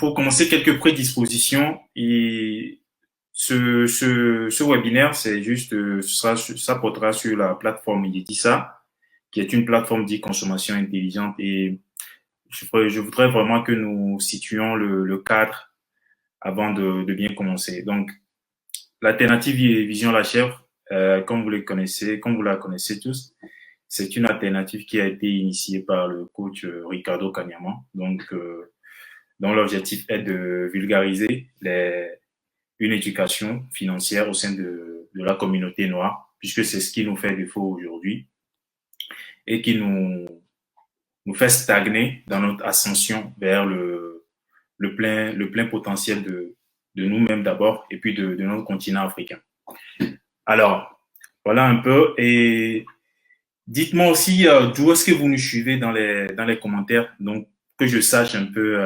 pour commencer, quelques prédispositions. Et ce webinaire, c'est juste, ça portera sur la plateforme Yetissa, qui est une plateforme d'e-consommation intelligente. Et je voudrais vraiment que nous situions le cadre avant de bien commencer. Donc, l'alternative Vision la chèvre, comme vous la connaissez tous, c'est une alternative qui a été initiée par le coach Ricardo Kanyama, dont l'objectif est de vulgariser une éducation financière au sein de la communauté noire, puisque c'est ce qui nous fait défaut aujourd'hui et qui nous fait stagner dans notre ascension vers le plein potentiel de nous-mêmes d'abord et puis de notre continent africain. Alors, voilà un peu. Et dites-moi aussi d'où est-ce que vous nous suivez dans les commentaires, donc que je sache un peu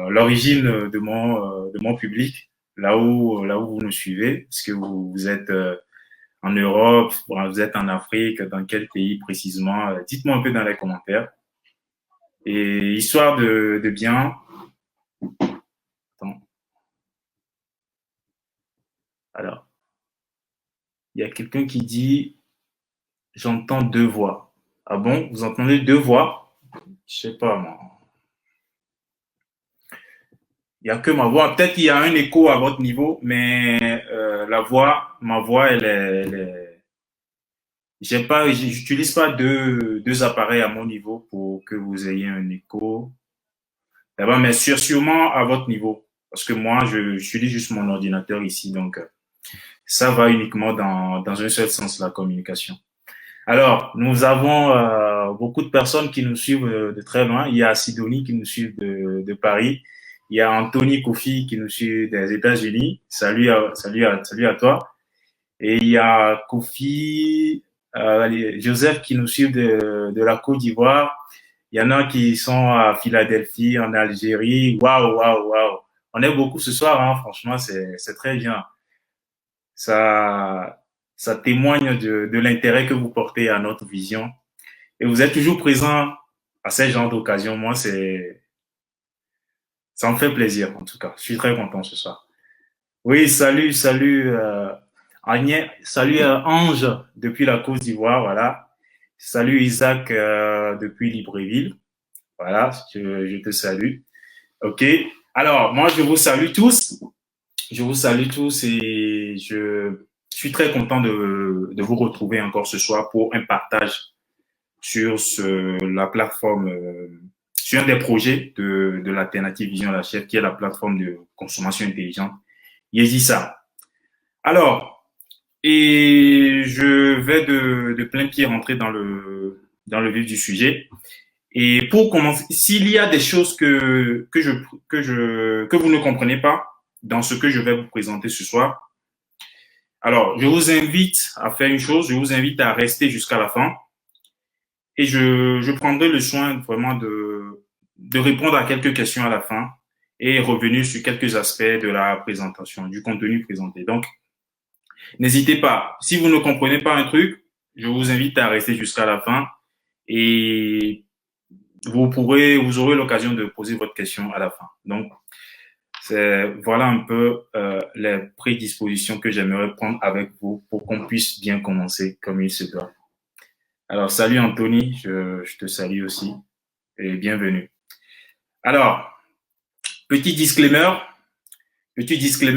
l'origine de mon public, là où vous nous suivez. Est-ce que vous êtes en Europe, vous êtes en Afrique, dans quel pays précisément? Dites-moi un peu dans les commentaires. Et histoire de bien... Attends. Alors, il y a quelqu'un qui dit « J'entends deux voix ». Ah bon? Vous entendez deux voix? Je sais pas, moi. Il y a que ma voix. Peut-être qu'il y a un écho à votre niveau, mais ma voix, j'utilise pas deux appareils à mon niveau pour que vous ayez un écho. D'abord, mais sûrement à votre niveau. Parce que moi, j'utilise juste mon ordinateur ici, donc ça va uniquement dans un seul sens, la communication. Alors, nous avons beaucoup de personnes qui nous suivent de très loin. Il y a Sidonie qui nous suit de Paris. Il y a Anthony Kofi qui nous suit des États-Unis. Salut à toi. Et il y a Kofi, Joseph qui nous suit de la Côte d'Ivoire. Il y en a qui sont à Philadelphie, en Algérie. Waouh. On est beaucoup ce soir, hein. Franchement, c'est très bien. Ça témoigne de l'intérêt que vous portez à notre vision. Et vous êtes toujours présent à ces genres d'occasions. Moi, ça me fait plaisir, en tout cas. Je suis très content ce soir. Oui, salut, Agnès, salut Ange depuis la Côte d'Ivoire, voilà. Salut Isaac depuis Libreville, voilà, je te salue. Ok, alors moi je vous salue tous, et je suis très content de vous retrouver encore ce soir pour un partage sur la plateforme, sur un des projets de l'alternative Vision la chèvre, qui est la plateforme de consommation intelligente Yezissa. Alors, et je vais de plein pied rentrer dans le vif du sujet. Et pour commencer, s'il y a des choses que vous ne comprenez pas dans ce que je vais vous présenter ce soir, alors je vous invite à faire une chose, je vous invite à rester jusqu'à la fin et je prendrai le soin vraiment de répondre à quelques questions à la fin et revenir sur quelques aspects de la présentation, du contenu présenté. Donc, n'hésitez pas. Si vous ne comprenez pas un truc, je vous invite à rester jusqu'à la fin et vous aurez l'occasion de poser votre question à la fin. Donc, voilà un peu les prédispositions que j'aimerais prendre avec vous pour qu'on puisse bien commencer comme il se doit. Alors, salut Anthony, je te salue aussi et bienvenue. Alors, petit disclaimer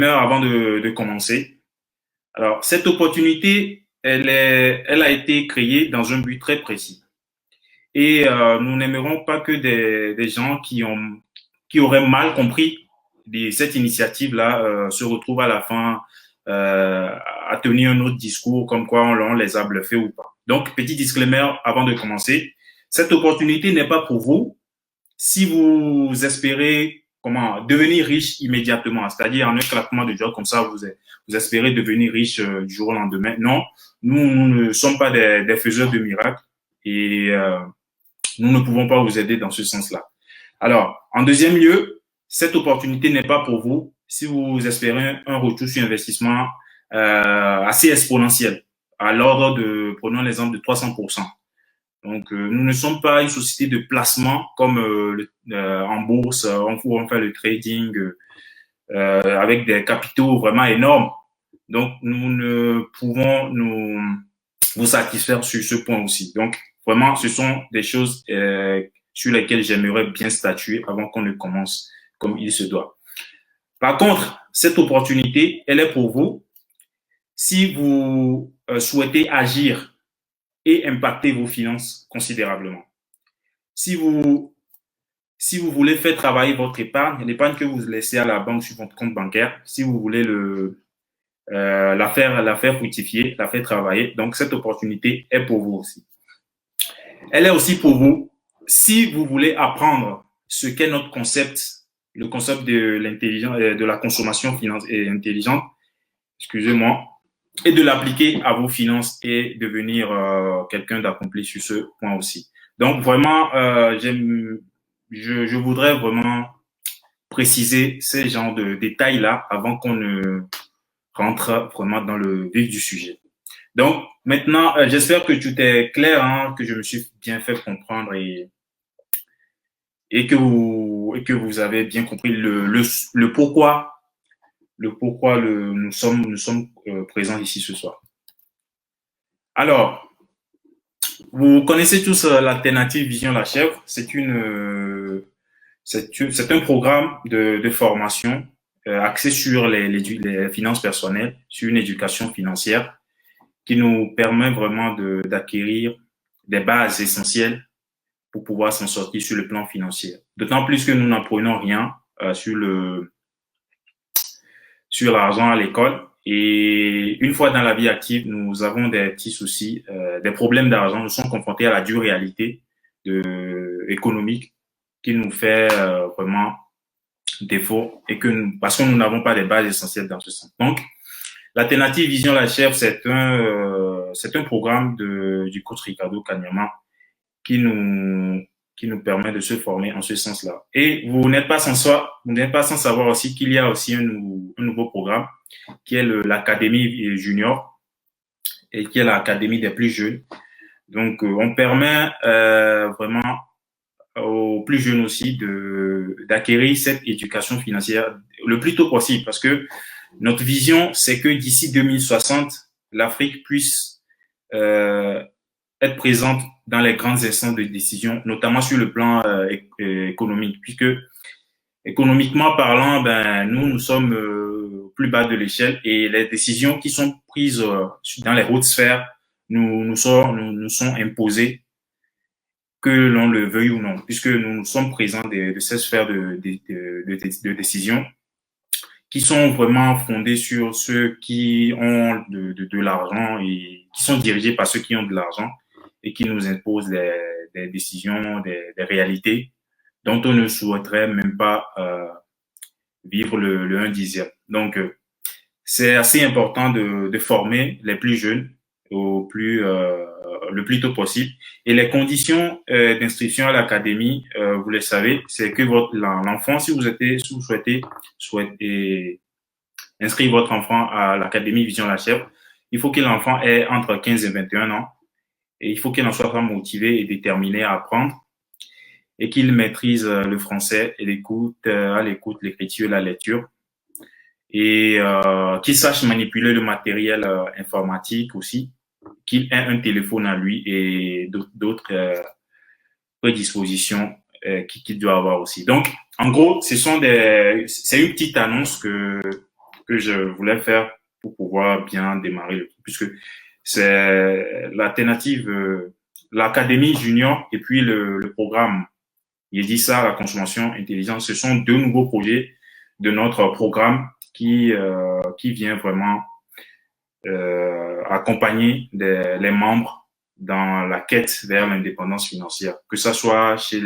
avant de commencer. Alors, cette opportunité, elle a été créée dans un but très précis. Et nous n'aimerons pas que des gens qui auraient mal compris cette initiative-là se retrouvent à la fin à tenir un autre discours comme quoi on les a bluffés ou pas. Donc, petit disclaimer avant de commencer. Cette opportunité n'est pas pour vous si vous espérez devenir riche immédiatement, c'est-à-dire en un claquement de doigts comme ça, vous espérez devenir riche du jour au lendemain. Non, nous ne sommes pas des faiseurs de miracles et nous ne pouvons pas vous aider dans ce sens-là. Alors, en deuxième lieu, cette opportunité n'est pas pour vous si vous espérez un retour sur investissement assez exponentiel, à l'ordre prenons l'exemple de 300%. Donc, nous ne sommes pas une société de placement comme en bourse, on fait le trading avec des capitaux vraiment énormes. Donc, nous ne pouvons vous satisfaire sur ce point aussi. Donc, vraiment, ce sont des choses sur lesquelles j'aimerais bien statuer avant qu'on ne commence comme il se doit. Par contre, cette opportunité, elle est pour vous si vous souhaitez agir et impacter vos finances considérablement. Si vous voulez faire travailler votre épargne, l'épargne que vous laissez à la banque sur votre compte bancaire, si vous voulez la faire fructifier, la faire travailler, donc cette opportunité est pour vous aussi. Elle est aussi pour vous si vous voulez apprendre ce qu'est notre concept, le concept de l'intelligence, de la consommation intelligente, excusez-moi, et de l'appliquer à vos finances et devenir quelqu'un d'accompli sur ce point aussi. Donc vraiment, je voudrais vraiment préciser ces genres de détails-là avant qu'on ne rentre vraiment dans le vif du sujet. Donc maintenant, j'espère que tout est clair, hein, que je me suis bien fait comprendre et que vous avez bien compris le pourquoi nous sommes présents ici ce soir. Alors, vous connaissez tous l'alternative Vision la Chèvre. C'est un programme de formation axé sur les finances personnelles, sur une éducation financière qui nous permet vraiment d'acquérir des bases essentielles pour pouvoir s'en sortir sur le plan financier. D'autant plus que nous n'apprenons rien sur l'argent à l'école. Et une fois dans la vie active, nous avons des petits soucis, des problèmes d'argent. Nous sommes confrontés à la dure réalité économique qui nous fait vraiment défaut et parce que nous n'avons pas des bases essentielles dans ce sens. Donc, l'alternative Vision la Chèvre, c'est un programme du coach Ricardo Kanyama qui nous permet de se former en ce sens-là. Et vous n'êtes pas sans savoir aussi qu'il y a aussi un nouveau programme qui est l'Académie Junior et qui est l'Académie des plus jeunes. Donc, on permet vraiment aux plus jeunes aussi d'acquérir cette éducation financière le plus tôt possible parce que notre vision, c'est que d'ici 2060, l'Afrique puisse être présente dans les grandes instances de décision, notamment sur le plan économique, puisque économiquement parlant, nous sommes au plus bas de l'échelle et les décisions qui sont prises dans les hautes sphères nous sont imposées, que l'on le veuille ou non, puisque nous sommes présents de ces sphères de décision qui sont vraiment fondées sur ceux qui ont de l'argent et qui sont dirigés par ceux qui ont de l'argent et qui nous imposent des décisions, des réalités dont on ne souhaiterait même pas vivre le 1/10. Donc, c'est assez important de former les plus jeunes le plus tôt possible. Et les conditions d'inscription à l'académie, vous le savez, c'est que l'enfant, si vous souhaitez inscrire votre enfant à l'académie Vision la Chèvre, il faut que l'enfant ait entre 15 et 21 ans et il faut qu'il en soit motivé et déterminé à apprendre et qu'il maîtrise le français et à l'écoute, l'écriture et la lecture et qu'il sache manipuler le matériel informatique aussi, qu'il ait un téléphone à lui et d'autres prédispositions qu'il doit avoir aussi. Donc, en gros, c'est une petite annonce que je voulais faire pour pouvoir bien démarrer le truc, puisque c'est l'alternative, l'académie junior et puis le programme il dit ça, la consommation intelligente. Ce sont deux nouveaux projets de notre programme qui vient vraiment accompagner les membres dans la quête vers l'indépendance financière, que ça soit chez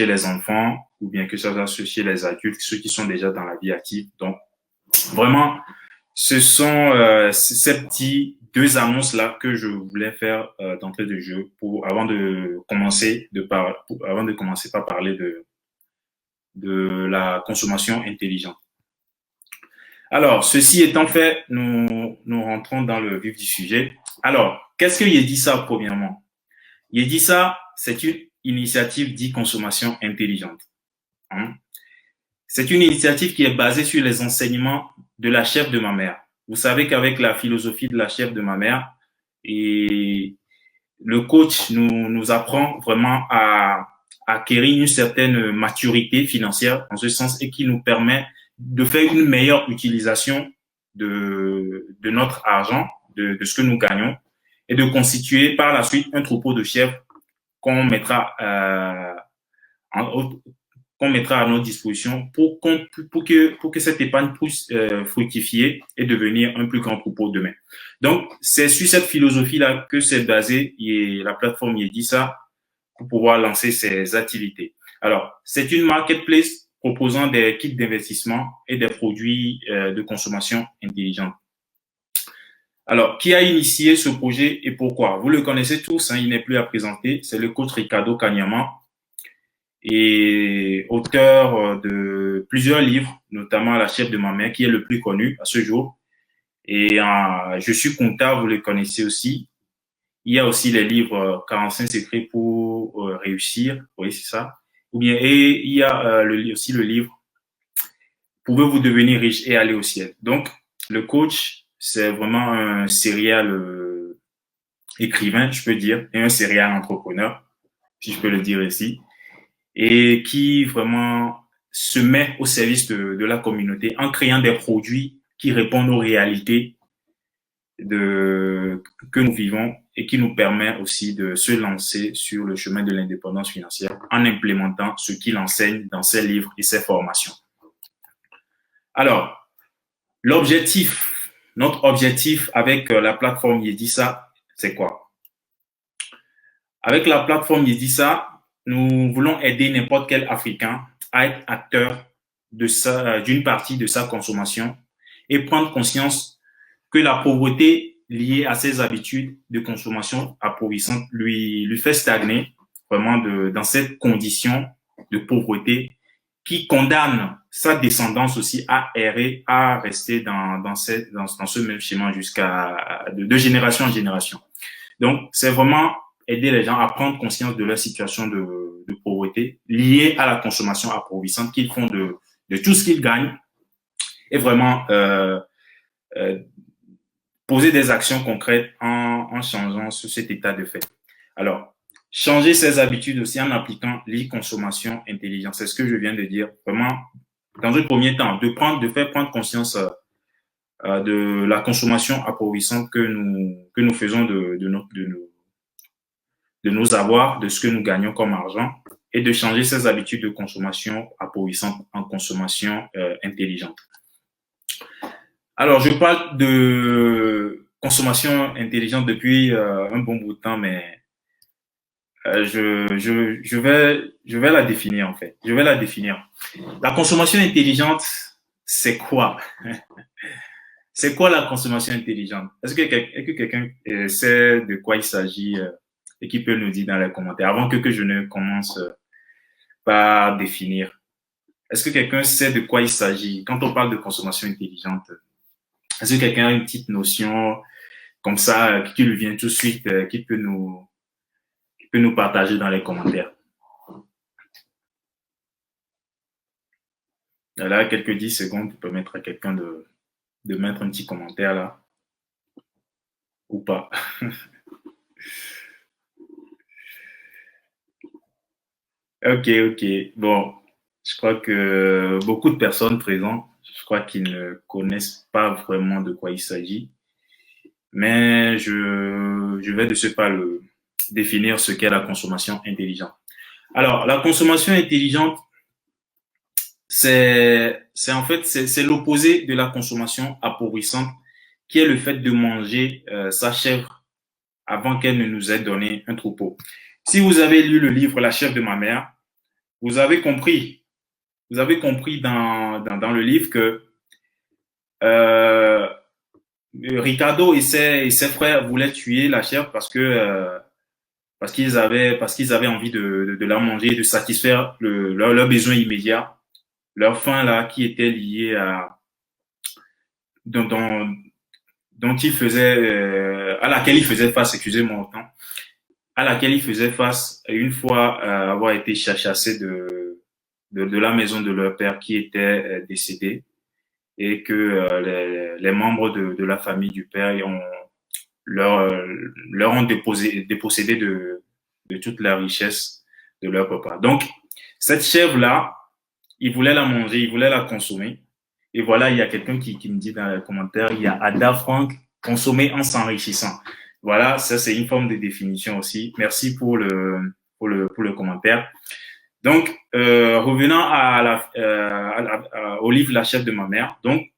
les enfants ou bien que ça soit chez les adultes, ceux qui sont déjà dans la vie active. Donc, vraiment, ce sont ces petits deux annonces-là que je voulais faire d'entrée de jeu avant de commencer par parler de la consommation intelligente. Alors, ceci étant fait, nous rentrons dans le vif du sujet. Alors, qu'est-ce que Yedisa, premièrement? Yedisa, c'est une initiative d'e-consommation intelligente. Hein. C'est une initiative qui est basée sur les enseignements de la chef de ma mère. Vous savez qu'avec la philosophie de la chef de ma mère, et le coach nous apprend vraiment à acquérir une certaine maturité financière en ce sens et qui nous permet de faire une meilleure utilisation de notre argent, de ce que nous gagnons et de constituer par la suite un troupeau de chèvres qu'on mettra en, qu'on mettra à notre disposition pour que cette épargne puisse fructifier et devenir un plus grand troupeau demain. Donc, c'est sur cette philosophie-là que c'est basé et la plateforme Yedisa pour pouvoir lancer ses activités. Alors, c'est une marketplace proposant des kits d'investissement et des produits de consommation intelligente. Alors, qui a initié ce projet et pourquoi? Vous le connaissez tous, hein, il n'est plus à présenter, c'est le coach Ricardo Kanyama, et auteur de plusieurs livres, notamment La chef de ma mère, qui est le plus connu à ce jour. Et Je suis comptable, vous le connaissez aussi. Il y a aussi les livres 45 secrets pour réussir, oui, c'est ça. Ou bien, et il y a aussi le livre Pouvez-vous devenir riche et aller au ciel. Donc, le coach, c'est vraiment un serial écrivain, je peux dire, et un serial entrepreneur, si je peux le dire ici, et qui vraiment se met au service de la communauté en créant des produits qui répondent aux réalités que nous vivons et qui nous permet aussi de se lancer sur le chemin de l'indépendance financière en implémentant ce qu'il enseigne dans ses livres et ses formations. Alors, notre objectif avec la plateforme Yedisa, c'est quoi? Avec la plateforme Yedisa, nous voulons aider n'importe quel Africain à être acteur d'une partie de sa consommation et prendre conscience que la pauvreté liée à ses habitudes de consommation appauvissantes lui fait stagner vraiment dans cette condition de pauvreté qui condamne sa descendance aussi à errer, à rester dans ce même schéma jusqu'à de génération en génération. Donc, c'est vraiment aider les gens à prendre conscience de leur situation de pauvreté liée à la consommation appauvrissante qu'ils font de tout ce qu'ils gagnent et vraiment poser des actions concrètes en changeant cet état de fait. Alors, changer ses habitudes aussi en appliquant l'e-consommation intelligente. C'est ce que je viens de dire. Vraiment, dans un premier temps, de faire prendre conscience de la consommation appauvrissante que nous faisons de nos avoirs, de ce que nous gagnons comme argent, et de changer ses habitudes de consommation appauvrissante en consommation intelligente. Alors, je parle de consommation intelligente depuis un bon bout de temps, mais je vais la définir en fait. Je vais la définir. La consommation intelligente, c'est quoi? C'est quoi la consommation intelligente? Est-ce que quelqu'un sait de quoi il s'agit et qui peut nous dire dans les commentaires avant que je ne commence par définir? Est-ce que quelqu'un sait de quoi il s'agit quand on parle de consommation intelligente? Est-ce que quelqu'un a une petite notion comme ça qui lui vient tout de suite, qui peut nous partager dans les commentaires? Là, quelques 10 secondes, tu peux mettre à quelqu'un de mettre un petit commentaire là. Ou pas. Ok. Bon, je crois que beaucoup de personnes présentes, je crois qu'ils ne connaissent pas vraiment de quoi il s'agit. Mais je vais de ce pas définir ce qu'est la consommation intelligente. Alors, la consommation intelligente, c'est en fait c'est l'opposé de la consommation appauvrissante, qui est le fait de manger sa chèvre avant qu'elle ne nous ait donné un troupeau. Si vous avez lu le livre La chèvre de ma mère, vous avez compris dans le livre que Ricardo et ses frères voulaient tuer la chèvre parce qu'ils avaient envie de la manger, de satisfaire leurs besoins immédiats, leur faim là qui était liée à dont ils faisaient à laquelle ils faisaient face, excusez-moi autant. à laquelle il faisait face une fois avoir été chassé de la maison de leur père qui était décédé et que les membres de la famille du père leur, leur ont dépossédé de toute la richesse de leur papa. Donc, cette chèvre-là, il voulait la manger, il voulait la consommer. Et voilà, il y a quelqu'un qui me dit dans les commentaires, il y a Ada Frank, consommer en s'enrichissant. Voilà, ça c'est une forme de définition aussi. Merci pour le commentaire. Donc, revenant au livre La chèvre de ma mère. Donc,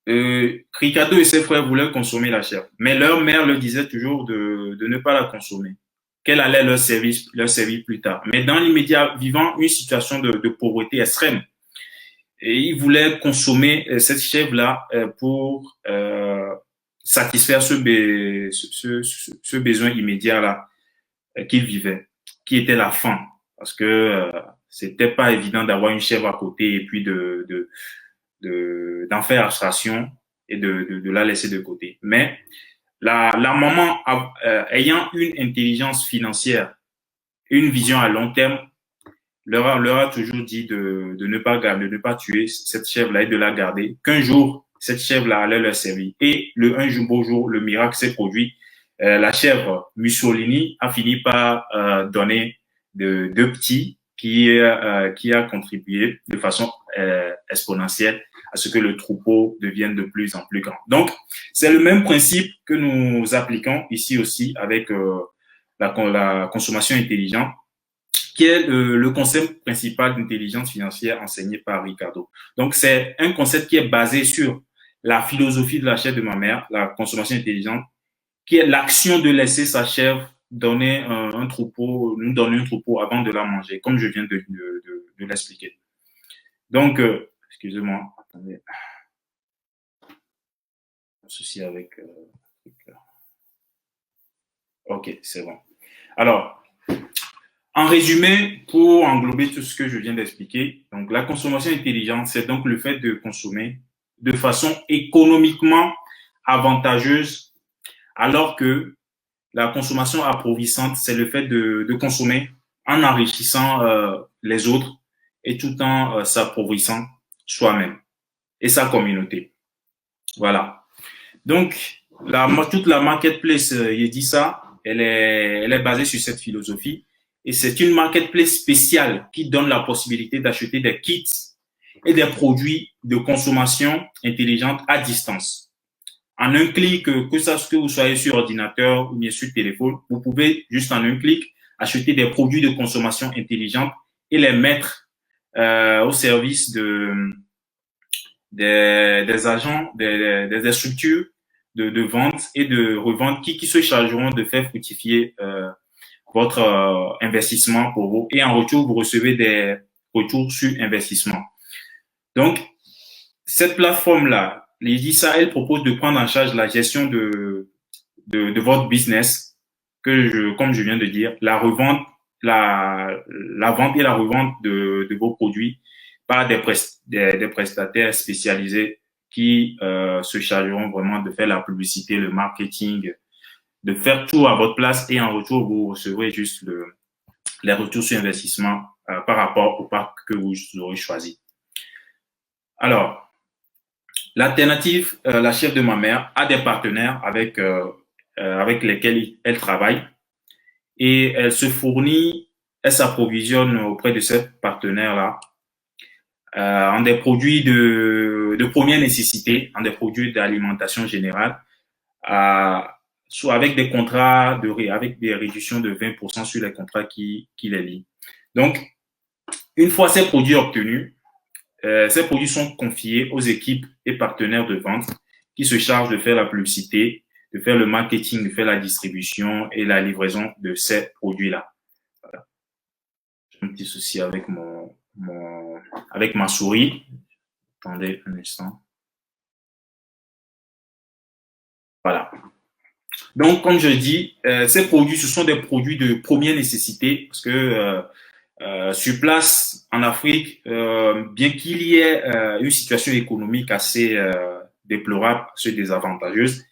Ricardo et ses frères voulaient consommer la chèvre, mais leur mère leur disait toujours de ne pas la consommer, qu'elle allait leur servir plus tard. Mais dans l'immédiat, vivant une situation de pauvreté extrême, et ils voulaient consommer cette chèvre-là pour satisfaire ce besoin immédiat-là qu'ils vivaient, qui était la faim. Parce que c'était pas évident d'avoir une chèvre à côté et puis d'en faire abstraction et de la laisser de côté. Mais la maman, ayant une intelligence financière, une vision à long terme, leur a toujours dit de ne pas garder, de ne pas tuer cette chèvre-là et de la garder, qu'un jour, cette chèvre-là allait leur servir. Et un beau jour, le miracle s'est produit. La chèvre Mussolini a fini par donner deux petits qui a contribué de façon exponentielle à ce que le troupeau devienne de plus en plus grand. Donc, c'est le même principe que nous appliquons ici aussi avec la consommation intelligente, qui est le concept principal d'intelligence financière enseigné par Ricardo. Donc, c'est un concept qui est basé sur la philosophie de la chèvre de ma mère, la consommation intelligente, qui est l'action de laisser sa chèvre donner un troupeau, nous donner un troupeau avant de la manger, comme je viens de l'expliquer. Donc, excusez-moi, attendez. Un souci avec... ok, c'est bon. Alors, en résumé, pour englober tout ce que je viens d'expliquer, donc la consommation intelligente, c'est donc le fait de consommer de façon économiquement avantageuse, alors que la consommation appauvrissante, c'est le fait de consommer en enrichissant les autres et tout en s'appauvrissant soi-même et sa communauté. Voilà. Donc, toute la marketplace Yedisa, elle est basée sur cette philosophie. Et c'est une marketplace spéciale qui donne la possibilité d'acheter des kits et des produits de consommation intelligente à distance. En un clic, que vous soyez sur ordinateur ou bien sur téléphone, vous pouvez juste en un clic acheter des produits de consommation intelligente et les mettre au service des agents, des structures de vente et de revente qui se chargeront de faire fructifier votre investissement pour vous. Et en retour, vous recevez des retours sur investissement. Donc, cette plateforme-là, Lydisa, elle propose de prendre en charge la gestion de votre business, comme je viens de dire, la revente, la vente et la revente de vos produits par des prestataires spécialisés qui se chargeront vraiment de faire la publicité, le marketing, de faire tout à votre place et en retour, vous recevrez juste les retours sur investissement par rapport au parc que vous aurez choisi. Alors, l'alternative, la chèvre de ma mère a des partenaires avec lesquels elle travaille et elle se fournit, elle s'approvisionne auprès de ces partenaires-là en des produits de première nécessité, en des produits d'alimentation générale, soit avec des contrats avec des réductions de 20% sur les contrats qui les lient. Donc, une fois ces produits obtenus, ces produits sont confiés aux équipes et partenaires de vente qui se chargent de faire la publicité, de faire le marketing, de faire la distribution et la livraison de ces produits-là. Voilà. J'ai un petit souci avec avec ma souris. Attendez un instant. Voilà. Donc, comme je dis, ces produits, ce sont des produits de première nécessité parce que sur place, en Afrique, bien qu'il y ait une situation économique assez déplorable, assez désavantageuse,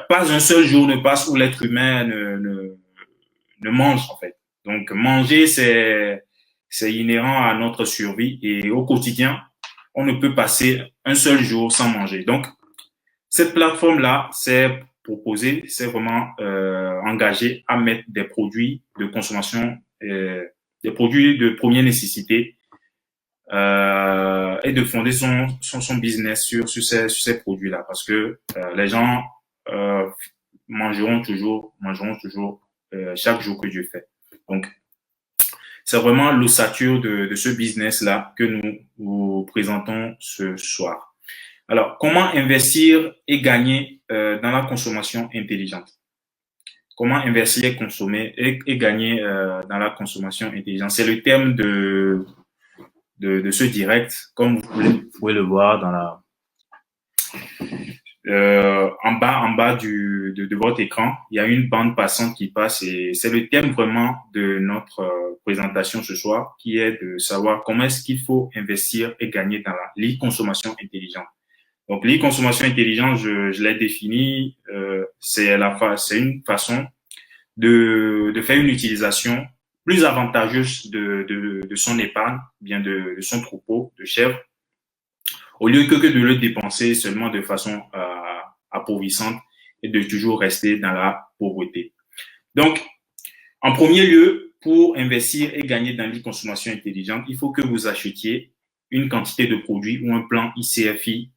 pas un seul jour ne passe où l'être humain ne mange, en fait. Donc, manger, c'est inhérent à notre survie et au quotidien, on ne peut passer un seul jour sans manger. Donc, cette plateforme-là, c'est vraiment engagé à mettre des produits de consommation, des produits de première nécessité et de fonder son business sur ces produits-là parce que les gens euh, mangeront toujours chaque jour que Dieu fait. Donc, c'est vraiment l'ossature de ce business-là que nous vous présentons ce soir. Alors, comment investir et gagner dans la consommation intelligente? Comment investir et consommer et gagner dans la consommation intelligente? C'est le thème de ce direct, comme vous pouvez le voir dans en bas de votre écran, il y a une bande passante qui passe et c'est le thème vraiment de notre présentation ce soir, qui est de savoir comment est-ce qu'il faut investir et gagner dans l'e-consommation intelligente. Donc, l'e-consommation intelligente, je l'ai défini, c'est une façon de faire une utilisation plus avantageuse de son épargne, bien de son troupeau de chèvres, au lieu que de le dépenser seulement de façon appauvrissante et de toujours rester dans la pauvreté. Donc, en premier lieu, pour investir et gagner dans l'e-consommation intelligente, il faut que vous achetiez une quantité de produits ou un plan ICFI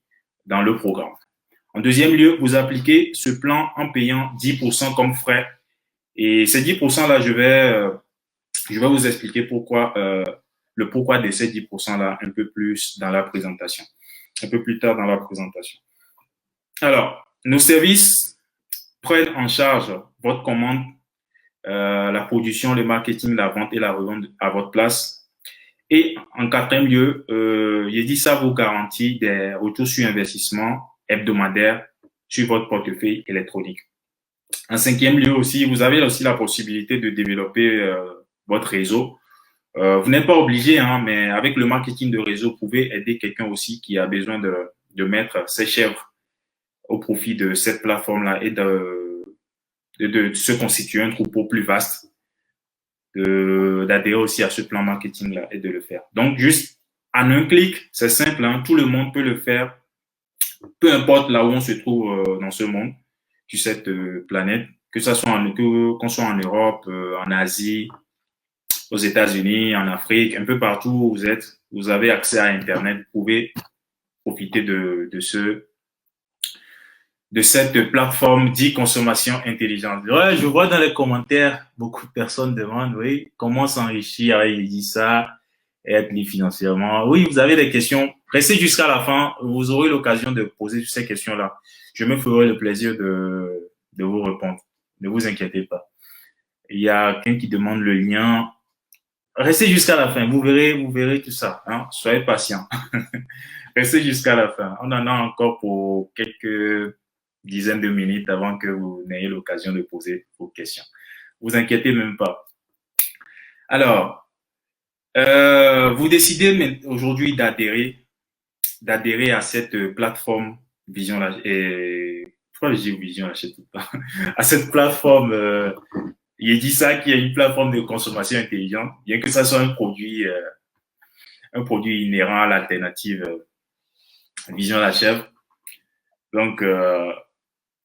dans le programme. En deuxième lieu, vous appliquez ce plan en payant 10% comme frais. Et ces 10%-là, je vais vous expliquer le pourquoi de ces 10%-là un peu plus dans la présentation, un peu plus tard dans la présentation. Alors, nos services prennent en charge votre commande, la production, le marketing, la vente et la revente à votre place. Et en quatrième lieu, Yedisa vous garantit des retours sur investissement hebdomadaires sur votre portefeuille électronique. En cinquième lieu aussi, vous avez aussi la possibilité de développer votre réseau. Vous n'êtes pas obligé, hein, mais avec le marketing de réseau, vous pouvez aider quelqu'un aussi qui a besoin de mettre ses chèvres au profit de cette plateforme-là et de se constituer un troupeau plus vaste, d'adhérer aussi à ce plan marketing-là et de le faire. Donc, juste en un clic, c'est simple, hein, tout le monde peut le faire, peu importe là où on se trouve dans ce monde, sur cette planète, que ça soit qu'on soit en Europe, en Asie, aux États-Unis, en Afrique, un peu partout où vous êtes, vous avez accès à Internet, vous pouvez profiter de cette plateforme d'e-consommation intelligente. Ouais, je vois dans les commentaires, beaucoup de personnes demandent, oui, comment s'enrichir avec ça, être libre financièrement. Oui, vous avez des questions. Restez jusqu'à la fin, vous aurez l'occasion de poser ces questions-là. Je me ferai le plaisir de vous répondre. Ne vous inquiétez pas. Il y a quelqu'un qui demande le lien. Restez jusqu'à la fin, vous verrez tout ça. Hein? Soyez patient. Restez jusqu'à la fin. On en a encore pour quelques dizaines de minutes avant que vous n'ayez l'occasion de poser vos questions. Vous inquiétez même pas. Alors, vous décidez aujourd'hui d'adhérer à cette plateforme Vision et pourquoi je dis Vision à cette plateforme Yedisa qui est une plateforme de consommation intelligente, bien que ça soit un produit inhérent à l'alternative Vision la chèvre. Donc,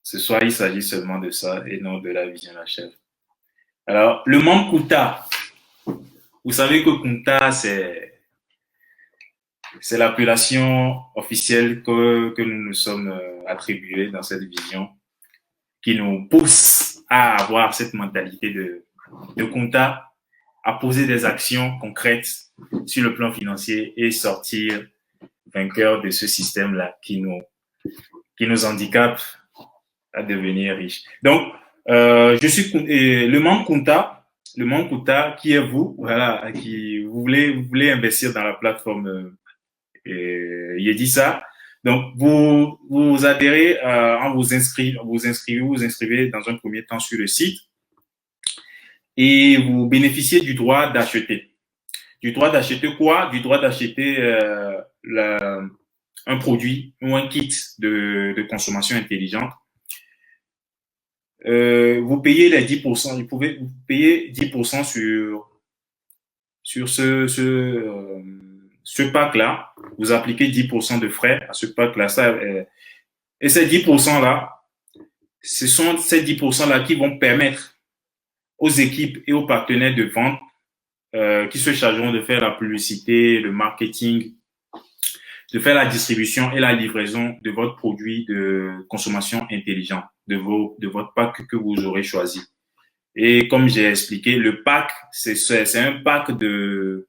ce soir, il s'agit seulement de ça et non de la Vision la chèvre. Alors, le membre Kunta, vous savez que Kunta, c'est l'appellation officielle que nous nous sommes attribués dans cette vision qui nous pousse à avoir cette mentalité de Kunta, à poser des actions concrètes sur le plan financier et sortir vainqueur de ce système-là qui nous handicape à devenir riche. Donc, je suis le membre Kunta qui est vous, voilà, qui vous voulez investir dans la plateforme Yedisa. Donc, vous adhérez en vous inscrivez dans un premier temps sur le site et vous bénéficiez du droit d'acheter. Du droit d'acheter quoi? Du droit d'acheter un produit ou un kit de consommation intelligente vous payez les 10%, vous pouvez vous payer 10% sur ce pack-là. Vous appliquez 10% de frais à ce pack-là. Et ces 10%-là, ce sont ces 10%-là qui vont permettre aux équipes et aux partenaires de vente qui se chargeront de faire la publicité, le marketing, de faire la distribution et la livraison de votre produit de consommation intelligente, de votre pack que vous aurez choisi. Et comme j'ai expliqué, le pack, c'est un pack de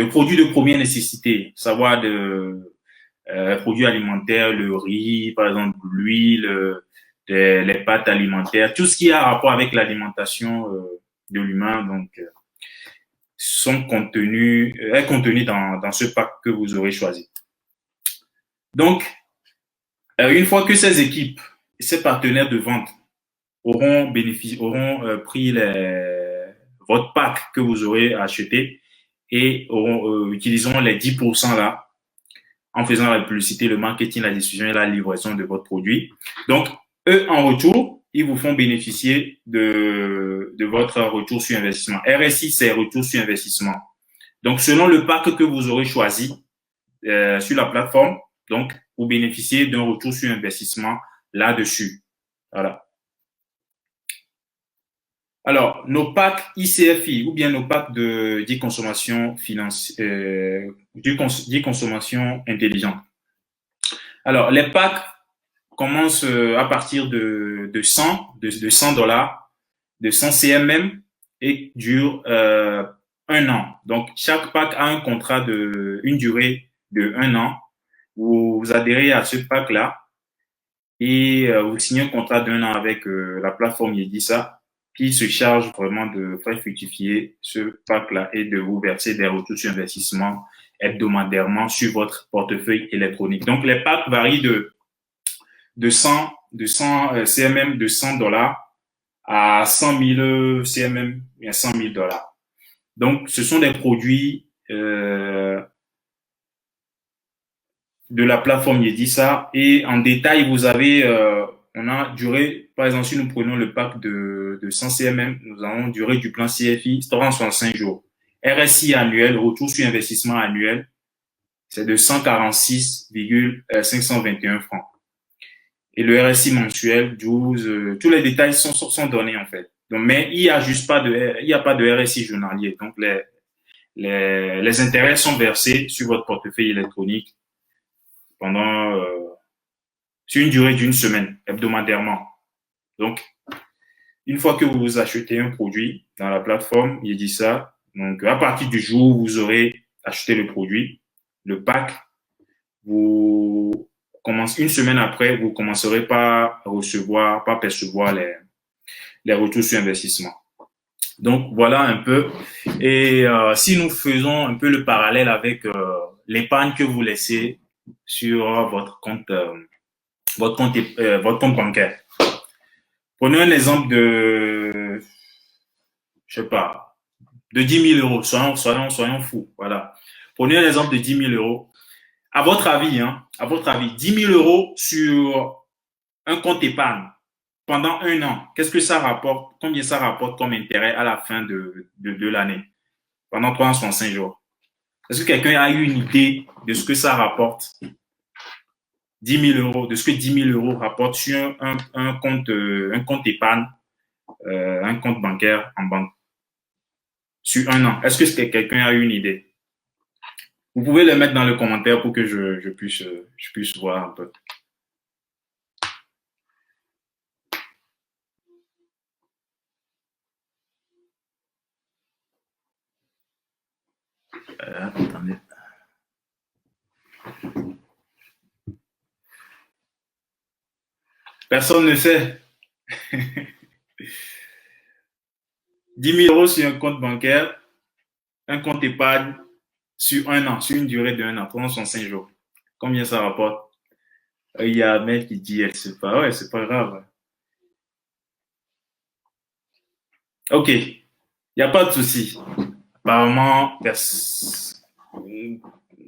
produits de première nécessité, savoir de produits alimentaires, le riz, par exemple, l'huile, les pâtes alimentaires, tout ce qui a rapport avec l'alimentation de l'humain, donc est contenu dans ce pack que vous aurez choisi. Donc, une fois que ces équipes et ces partenaires de vente auront pris votre pack que vous aurez acheté et utiliseront les 10% là en faisant la publicité, le marketing, la diffusion et la livraison de votre produit. Donc, eux, en retour, ils vous font bénéficier de votre retour sur investissement. RSI, c'est retour sur investissement. Donc, selon le pack que vous aurez choisi sur la plateforme, donc, vous bénéficiez d'un retour sur investissement là-dessus. Voilà. Alors, nos packs ICFI ou bien nos packs de consommation financière, consommation intelligente. Alors, les packs commencent à partir de 100 $, de 100 CMM et durent un an. Donc, chaque pack a un contrat une durée de un an. Vous adhérez à ce pack-là et vous signez un contrat d'un an avec la plateforme Yedisa qui se charge vraiment de faire fructifier ce pack-là et de vous verser des retours sur investissement hebdomadairement sur votre portefeuille électronique. Donc, les packs varient de 100 CMM, de 100 $ à 100 000 CMM, et à 100 000 $. Donc, ce sont des produits de la plateforme Yedisa et en détail, vous avez, on a duré, par exemple, si nous prenons le pack de 100 CMM, nous avons durée du plan CFI 365 jours. RSI annuel, retour sur investissement annuel, c'est de 146,521 francs. Et le RSI mensuel, 12, tous les détails sont donnés en fait. Donc, mais il n'y a pas de RSI journalier. Donc, les intérêts sont versés sur votre portefeuille électronique pendant sur une durée d'une semaine, hebdomadairement. Donc, une fois que vous achetez un produit dans la plateforme Yedisa, donc à partir du jour où vous aurez acheté le produit, le pack, une semaine après, vous commencerez par percevoir les retours sur investissement. Donc, voilà un peu. Et si nous faisons un peu le parallèle avec l'épargne que vous laissez sur votre compte bancaire. Prenez un exemple je sais pas, de 10 000 euros. Soyons fous. Voilà. Prenez un exemple de 10 000 euros. À votre avis, 10 000 euros sur un compte épargne pendant un an, qu'est-ce que ça rapporte? Combien ça rapporte comme intérêt à la fin de l'année? Pendant 365 jours. Est-ce que quelqu'un a eu une idée de ce que ça rapporte? 10 000 euros, de ce que 10 000 euros rapportent sur un compte épargne, un compte bancaire en banque sur un an. Est-ce que quelqu'un a eu une idée? Vous pouvez le mettre dans le commentaire pour que je puisse voir un peu. Attendez. Personne ne sait. 10 000 euros sur un compte bancaire, un compte épargne sur un an, sur une durée d'un an, 365 jours. Combien ça rapporte? Il y a un mec qui dit, c'est pas grave. Ok, il n'y a pas de souci. Apparemment,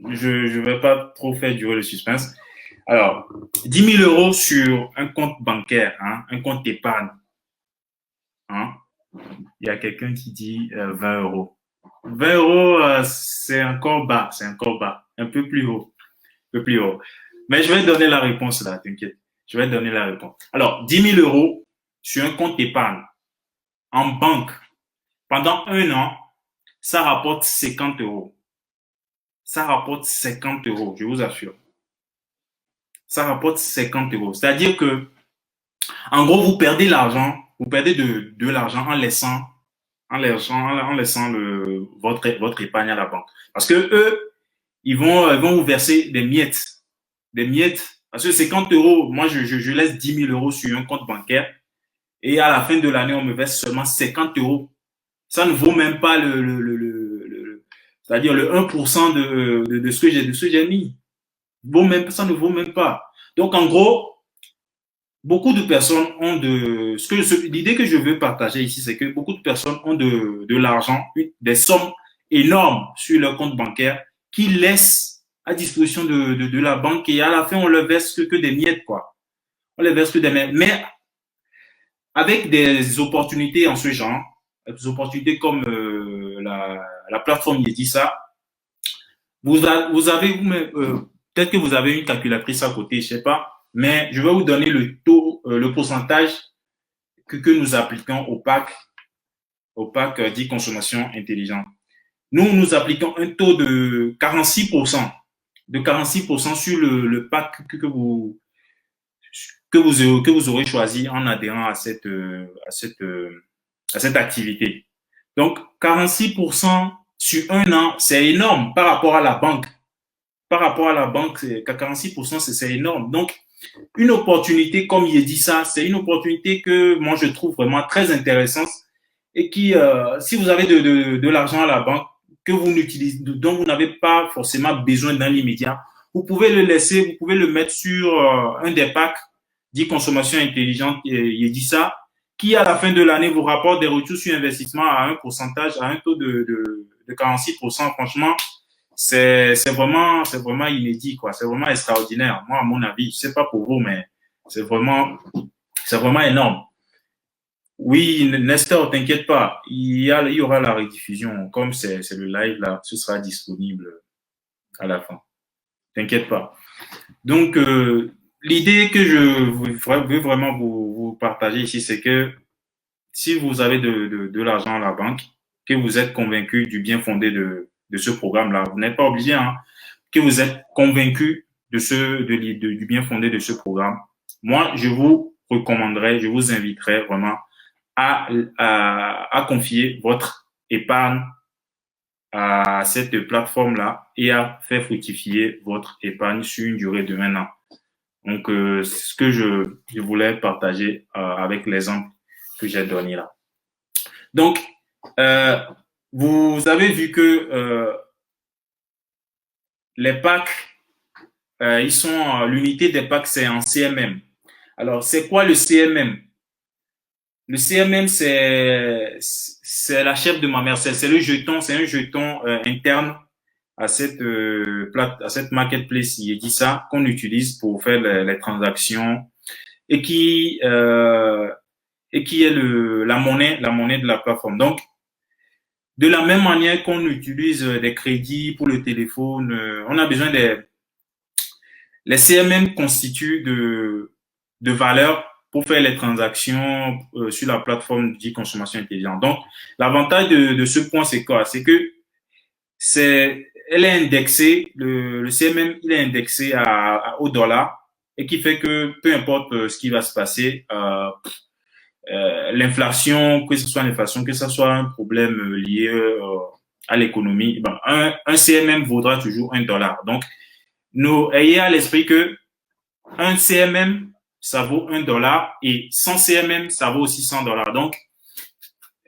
je vais pas trop faire durer le suspense. Alors, 10 000 euros sur un compte bancaire, un compte épargne, Hein? Il y a quelqu'un qui dit 20 euros. 20 euros, c'est encore bas, un peu plus haut, un peu plus haut. Mais je vais donner la réponse là, t'inquiète. Je vais donner la réponse. Alors, 10 000 euros sur un compte épargne en banque pendant un an, ça rapporte 50 euros. Ça rapporte 50 euros, je vous assure. Ça rapporte 50 euros. C'est-à-dire que, en gros, vous perdez l'argent, vous perdez de l'argent en laissant votre épargne à la banque. Parce que eux, ils vont vous verser des miettes. Des miettes. Parce que 50 euros, moi, je laisse 10 000 euros sur un compte bancaire et à la fin de l'année, on me verse seulement 50 euros. Ça ne vaut même pas c'est-à-dire le 1% de ce que j'ai mis. Ça ne vaut même pas. Donc, en gros, beaucoup de personnes ont l'idée que je veux partager ici, c'est que beaucoup de personnes ont de l'argent, des sommes énormes sur leur compte bancaire qui laissent à disposition de la banque et à la fin, on leur verse que des miettes, quoi. On les verse que des miettes. Mais avec des opportunités en ce genre, des opportunités comme la plateforme Yedisa, vous avez vous-même, peut-être que vous avez une calculatrice à côté, je sais pas, mais je vais vous donner le taux, le pourcentage que nous appliquons au pack dit consommation intelligente. Nous appliquons un taux de 46%, de 46% sur le pack que vous aurez choisi en adhérant à cette activité. Donc, 46% sur un an, c'est énorme par rapport à la banque. Par rapport à la banque, 46%, c'est énorme. Donc, une opportunité, comme il est dit ça, c'est une opportunité que moi, je trouve vraiment très intéressante et qui, si vous avez de l'argent à la banque que vous n'utilisez, dont vous n'avez pas forcément besoin dans l'immédiat, vous pouvez le laisser, vous pouvez le mettre sur un des packs dit consommation intelligente, il dit ça, qui à la fin de l'année vous rapporte des retours sur investissement à un pourcentage, à un taux de 46%. Franchement, c'est vraiment inédit, quoi. C'est vraiment extraordinaire. Moi, à mon avis, je sais pas pour vous, mais c'est vraiment énorme. Oui, Nestor, t'inquiète pas. Il y aura la rediffusion. Comme c'est le live là, ce sera disponible à la fin. T'inquiète pas. Donc, l'idée que je veux vraiment vous partager ici, c'est que si vous avez de l'argent à la banque, que vous êtes convaincu du bien fondé de ce programme-là, vous n'êtes pas obligé, hein, que vous êtes convaincu du bien fondé de ce programme, moi, je vous recommanderais, je vous inviterais vraiment à confier votre épargne à cette plateforme-là et à faire fructifier votre épargne sur une durée de 1 an. Donc, c'est ce que je voulais partager avec l'exemple que j'ai donné là. Donc, vous avez vu que les packs, ils sont l'unité des packs, c'est en CMM. Alors, c'est quoi le CMM? Le CMM, c'est la chef de ma mère, c'est le jeton, c'est un jeton interne à cette marketplace, il dit ça, qu'on utilise pour faire les transactions et qui est la monnaie de la plateforme. Donc, de la même manière qu'on utilise des crédits pour le téléphone, on a besoin les CMM constituent de valeurs pour faire les transactions sur la plateforme de consommation intelligente. Donc, l'avantage de ce point, c'est quoi? C'est que elle est indexée, le CMM, il est indexé au dollar et qui fait que peu importe ce qui va se passer, l'inflation, que ce soit l'inflation, que ce soit un problème lié à l'économie, ben, un CMM vaudra toujours $1. Donc, ayez à l'esprit que un CMM, ça vaut $1 et 100 CMM, ça vaut aussi $100. Donc,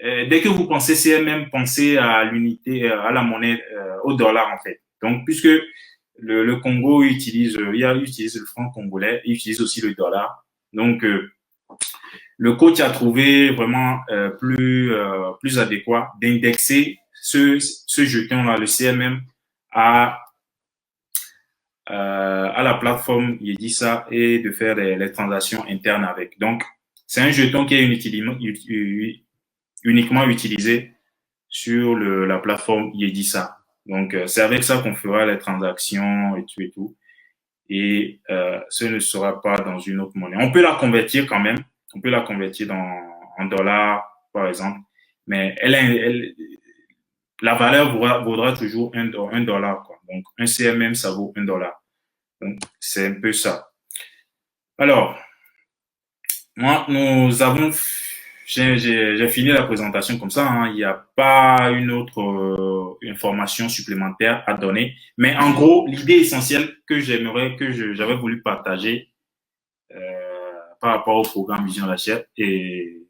dès que vous pensez CMM, pensez à l'unité, à la monnaie, au dollar en fait. Donc, puisque le Congo utilise le franc congolais, il utilise aussi le dollar. Donc, le coach a trouvé vraiment plus adéquat d'indexer ce jeton-là, le CMM, à la plateforme Yedisa et de faire les transactions internes avec. Donc, c'est un jeton qui est uniquement utilisé sur la plateforme Yedisa. Donc, c'est avec ça qu'on fera les transactions et tout et tout. Et ce ne sera pas dans une autre monnaie. On peut la convertir quand même. On peut la convertir en dollars, par exemple. Mais la valeur vaudra toujours un dollar, quoi. Donc, un CMM, ça vaut un dollar. Donc, c'est un peu ça. Alors, moi, j'ai fini la présentation comme ça, hein. Il n'y a pas une autre information supplémentaire à donner. Mais en gros, l'idée essentielle j'avais voulu partager par rapport au programme Vision Rachel et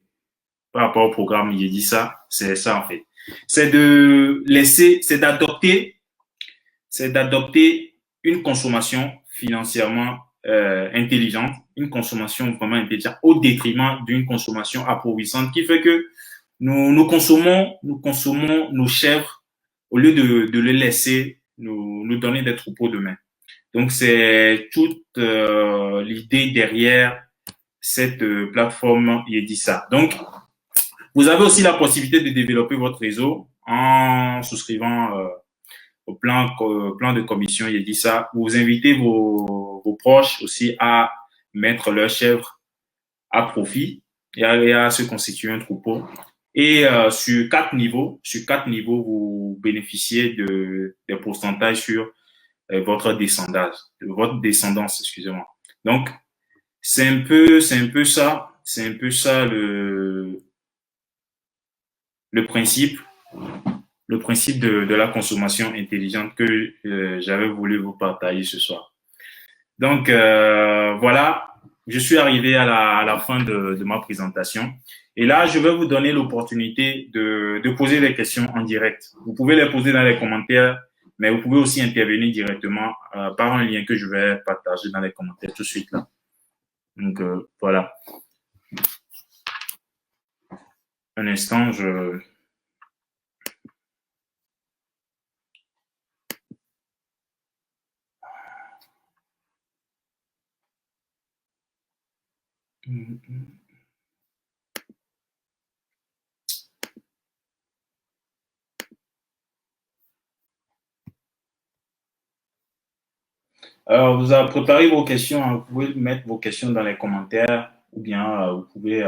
par rapport au programme Yedisa, c'est ça en fait. C'est d'adopter une consommation financièrement intelligente, une consommation vraiment intelligente au détriment d'une consommation appauvrissante qui fait que nous consommons nos chèvres au lieu de les laisser nous donner des troupeaux demain. Donc c'est toute l'idée derrière cette plateforme Yedisa. Donc vous avez aussi la possibilité de développer votre réseau en souscrivant au plan de commission Yedisa. Vous invitez vos proches aussi à mettre leurs chèvres à profit et à se constituer un troupeau. Et sur quatre niveaux, vous bénéficiez des pourcentages sur votre descendance, excusez-moi. Donc c'est un peu ça, le principe de la consommation intelligente que j'avais voulu vous partager ce soir. Donc voilà, je suis arrivé à la fin de ma présentation. Et là, je vais vous donner l'opportunité de poser des questions en direct. Vous pouvez les poser dans les commentaires, mais vous pouvez aussi intervenir directement par un lien que je vais partager dans les commentaires tout de suite là. Donc voilà. Un instant, Alors, vous avez préparé vos questions, hein. Vous pouvez mettre vos questions dans les commentaires ou bien vous pouvez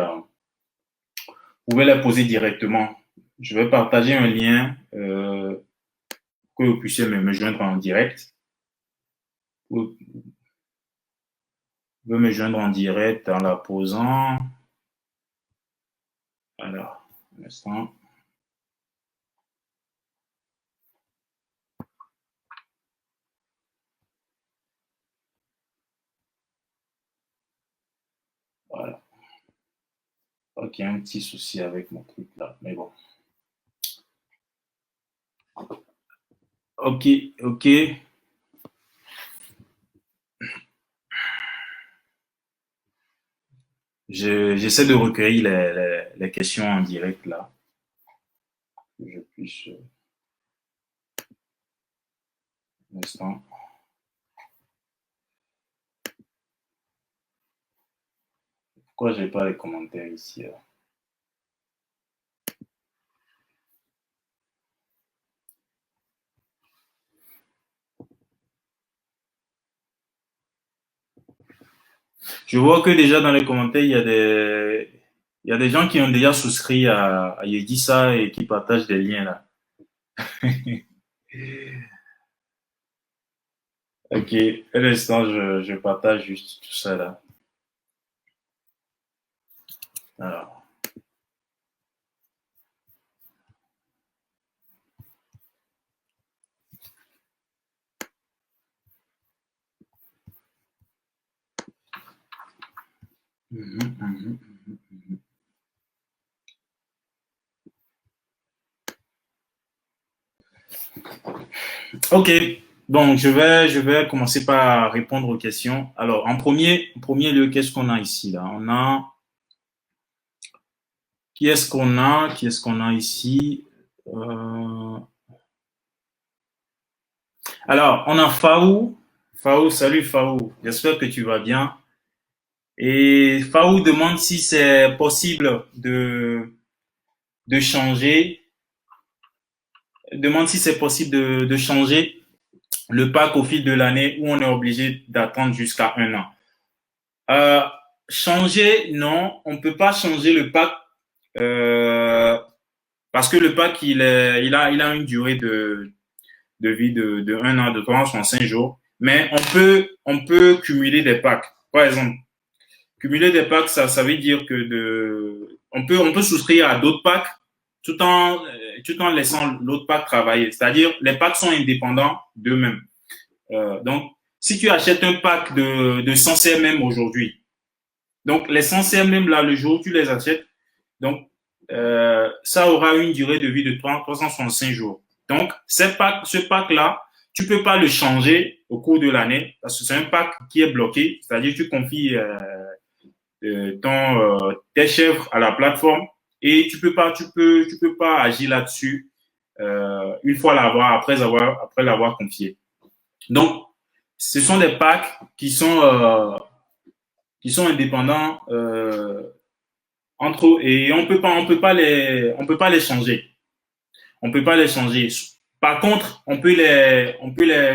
les poser directement. Je vais partager un lien que vous puissiez me joindre en direct. Vous pouvez me joindre en direct en la posant. Alors, un instant. Voilà. Ok, il y a un petit souci avec mon truc là, mais bon. Ok. J'essaie de recueillir les questions en direct là. Que je puisse. Un instant. Pourquoi j'ai pas les commentaires ici là? Je vois que déjà dans les commentaires, il y a des gens qui ont déjà souscrit à Yedisa et qui partagent des liens là. Ok, un instant, je partage juste tout ça là. Alors. Ok, donc je vais commencer par répondre aux questions. Alors, en premier lieu, qu'est-ce qu'on a ici là? On a qui est-ce qu'on a ici? Alors, on a Faou. Salut Faou. J'espère que tu vas bien. Et Faou demande si c'est possible de de changer, demande si c'est possible de changer le pack au fil de l'année ou on est obligé d'attendre jusqu'à 1 an. Changer, non, on ne peut pas changer le pack parce que le pack, il a une durée de vie de 1 an, de 365 jours. Mais on peut cumuler des packs. Par exemple, cumuler des packs, ça veut dire que on peut souscrire à d'autres packs tout en laissant l'autre pack travailler. C'est-à-dire, les packs sont indépendants d'eux-mêmes. Donc, si tu achètes un pack de 100 CMM aujourd'hui, donc les 100 CMM là, le jour où tu les achètes, donc ça aura une durée de vie de 365 jours. Donc, ce pack-là, tu peux pas le changer au cours de l'année parce que c'est un pack qui est bloqué. C'est-à-dire, tu confies tes chèvres à la plateforme et tu peux pas agir là-dessus une fois après l'avoir confié. Donc, ce sont des packs qui sont indépendants entre eux et on peut pas les changer. On peut pas les changer. Par contre, on peut les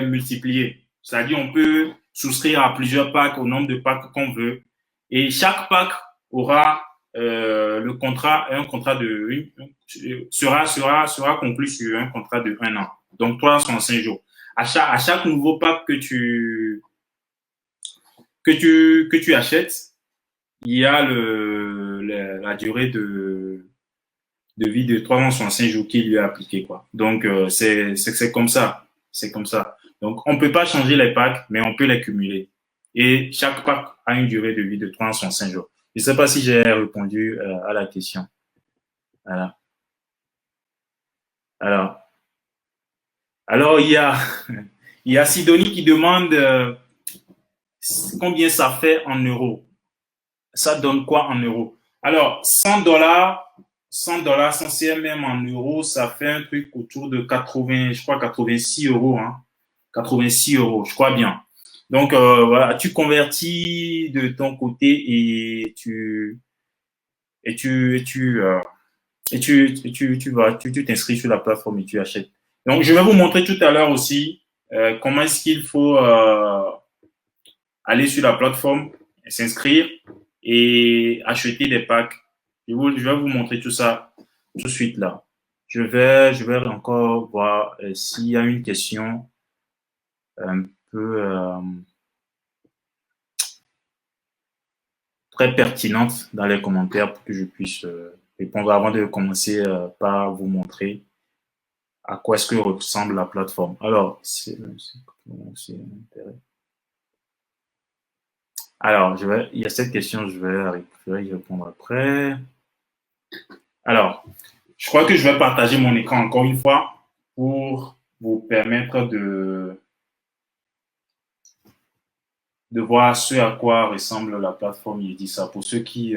multiplier. C'est-à-dire, on peut souscrire à plusieurs packs au nombre de packs qu'on veut. Et chaque pack aura un contrat sera conclu sur un contrat de 1 an. Donc, 365 jours. À chaque nouveau pack que tu achètes, il y a la durée de vie de 365 jours qui lui est appliquée, quoi. Donc, c'est comme ça. C'est comme ça. Donc, on peut pas changer les packs, mais on peut les cumuler. Et chaque pack a une durée de vie de 365 jours. Je ne sais pas si j'ai répondu à la question. Voilà. Alors, il y a Sidonie qui demande combien ça fait en euros. Ça donne quoi en euros? Alors, 100 dollars, 100 CMM en euros, ça fait un truc autour de 80, je crois 86 euros, hein. 86 euros, je crois bien. Donc, voilà, tu convertis de ton côté et tu t'inscris sur la plateforme et tu achètes. Donc, je vais vous montrer tout à l'heure aussi comment est-ce qu'il faut aller sur la plateforme, s'inscrire et acheter des packs. Je vais vous montrer tout ça tout de suite là. Je vais encore voir s'il y a une question un peu très pertinente dans les commentaires pour que je puisse répondre avant de commencer par vous montrer à quoi est-ce que ressemble la plateforme. Alors, alors, il y a cette question, je vais y répondre après. Alors, je crois que je vais partager mon écran encore une fois pour vous permettre de voir ce à quoi ressemble la plateforme Yedisa pour ceux qui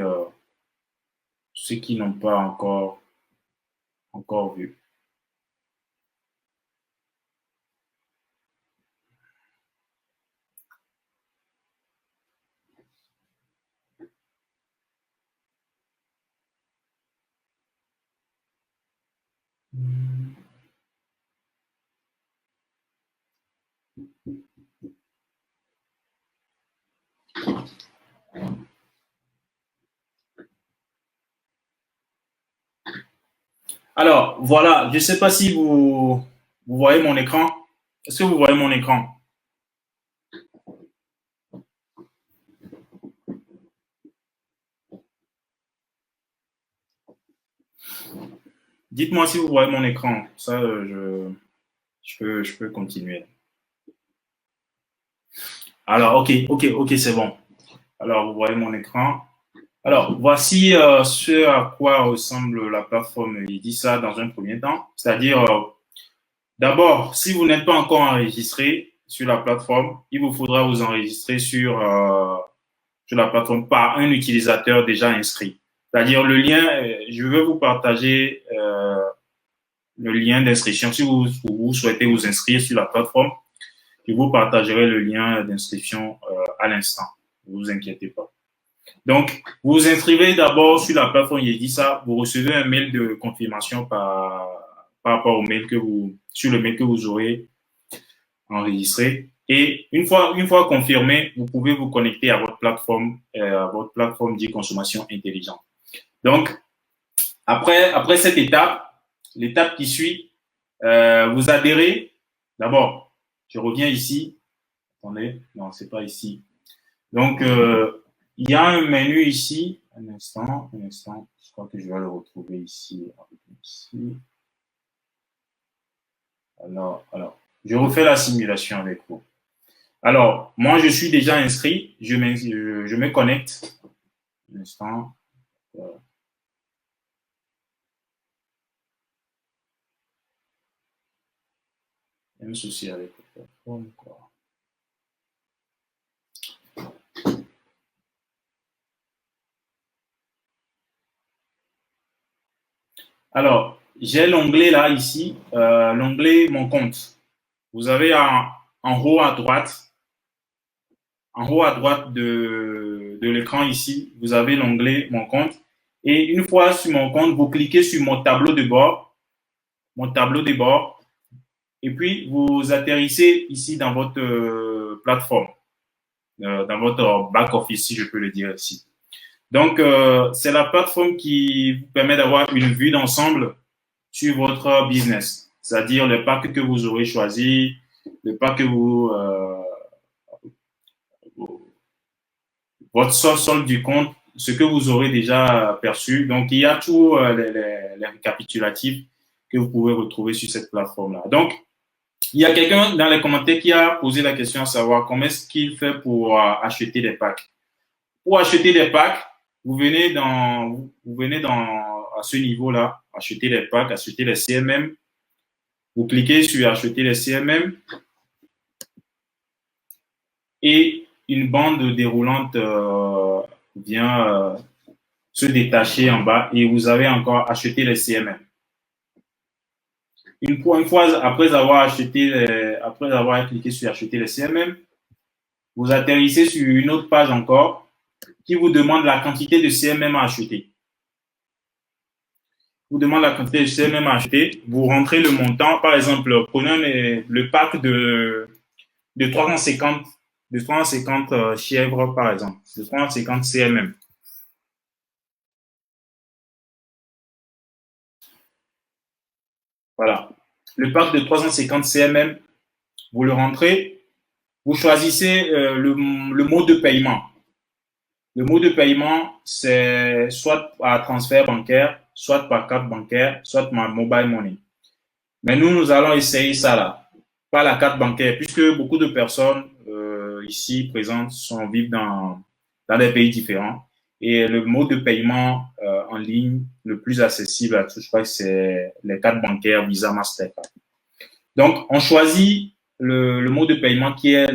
n'ont pas encore vu. Alors, voilà, je ne sais pas si vous voyez mon écran. Est-ce que vous voyez mon écran? Dites-moi si vous voyez mon écran. Ça, je peux continuer. Alors, ok, c'est bon. Alors, vous voyez mon écran. Alors, voici ce à quoi ressemble la plateforme Yedisa dans un premier temps. C'est-à-dire, d'abord, si vous n'êtes pas encore enregistré sur la plateforme, il vous faudra vous enregistrer sur la plateforme par un utilisateur déjà inscrit. C'est-à-dire le lien, je vais vous partager le lien d'inscription. Si vous souhaitez vous inscrire sur la plateforme, je vous partagerai le lien d'inscription à l'instant. Ne vous inquiétez pas. Donc, vous vous inscrivez d'abord sur la plateforme Yedisa, vous recevez un mail de confirmation par rapport au mail sur le mail que vous aurez enregistré. Et une fois confirmé, vous pouvez vous connecter à votre plateforme d'e-consommation intelligente. Donc, après cette étape, l'étape qui suit, vous adhérez. D'abord, je reviens ici. Attendez, non, c'est pas ici. Donc, il y a un menu ici. Un instant. Je crois que je vais le retrouver ici. Alors, je refais la simulation avec vous. Alors, moi, je suis déjà inscrit. Je me connecte. Un instant. Il y a un souci avec la plateforme, quoi. Alors, j'ai l'onglet là, ici, l'onglet Mon compte. Vous avez en haut à droite de l'écran ici, vous avez l'onglet Mon compte. Et une fois sur mon compte, vous cliquez sur mon tableau de bord, et puis vous atterrissez ici dans votre plateforme, dans votre back-office, si je peux le dire ici. Donc, c'est la plateforme qui vous permet d'avoir une vue d'ensemble sur votre business, c'est-à-dire le pack que vous aurez choisi, le pack que votre solde du compte, ce que vous aurez déjà perçu. Donc, il y a tous les récapitulatifs que vous pouvez retrouver sur cette plateforme-là. Donc, il y a quelqu'un dans les commentaires qui a posé la question à savoir comment est-ce qu'il fait pour acheter des packs. Pour acheter des packs, vous venez à ce niveau-là, acheter les packs, acheter les CMM. Vous cliquez sur acheter les CMM et une bande déroulante vient se détacher en bas et vous avez encore acheté les CMM. Une fois après avoir cliqué sur acheter les CMM, vous atterrissez sur une autre page encore qui vous demande la quantité de CMM à acheter. Vous demande la quantité de CMM à acheter, vous rentrez le montant, par exemple, prenez le pack de 350 chèvres, par exemple, de 350 CMM. Voilà. Le pack de 350 CMM, vous le rentrez, vous choisissez le mode de paiement. Le mode de paiement, c'est soit par transfert bancaire, soit par carte bancaire, soit par mobile money. Mais nous allons essayer ça là, pas la carte bancaire, puisque beaucoup de personnes ici présentes vivent dans des pays différents. Et le mode de paiement en ligne le plus accessible à tous, je crois que c'est les cartes bancaires Visa, Mastercard. Donc, on choisit le mode de paiement qui est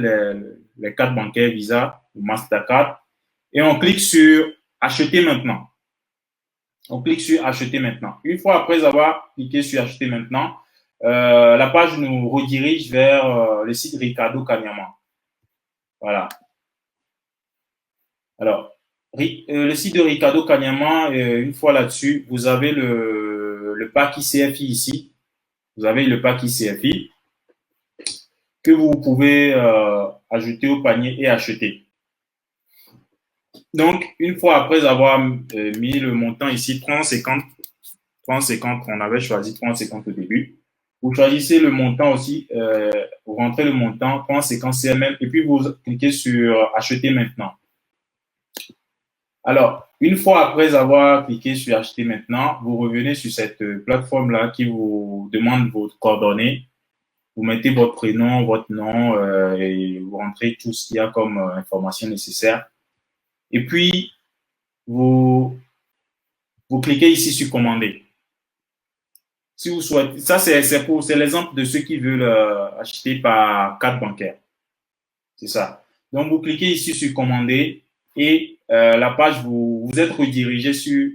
les cartes bancaires Visa ou Mastercard et on clique sur Acheter maintenant. On clique sur Acheter maintenant. Une fois après avoir cliqué sur Acheter maintenant, la page nous redirige vers le site Ricardo Kanyama. Voilà. Alors, le site de Ricardo Kanyama, une fois là-dessus, vous avez le pack ICFI ici. Vous avez le pack ICFI que vous pouvez ajouter au panier et acheter. Donc, une fois après avoir mis le montant ici, 350, on avait choisi 350 au début. Vous choisissez le montant aussi, vous rentrez le montant, 350 CMM, et puis vous cliquez sur Acheter maintenant. Alors, une fois après avoir cliqué sur Acheter maintenant, vous revenez sur cette plateforme-là qui vous demande vos coordonnées. Vous mettez votre prénom, votre nom et vous rentrez tout ce qu'il y a comme information nécessaire. Et puis, vous cliquez ici sur Commander. Si vous souhaitez, ça c'est l'exemple de ceux qui veulent acheter par carte bancaire. C'est ça. Donc, vous cliquez ici sur Commander et la page, vous êtes redirigé sur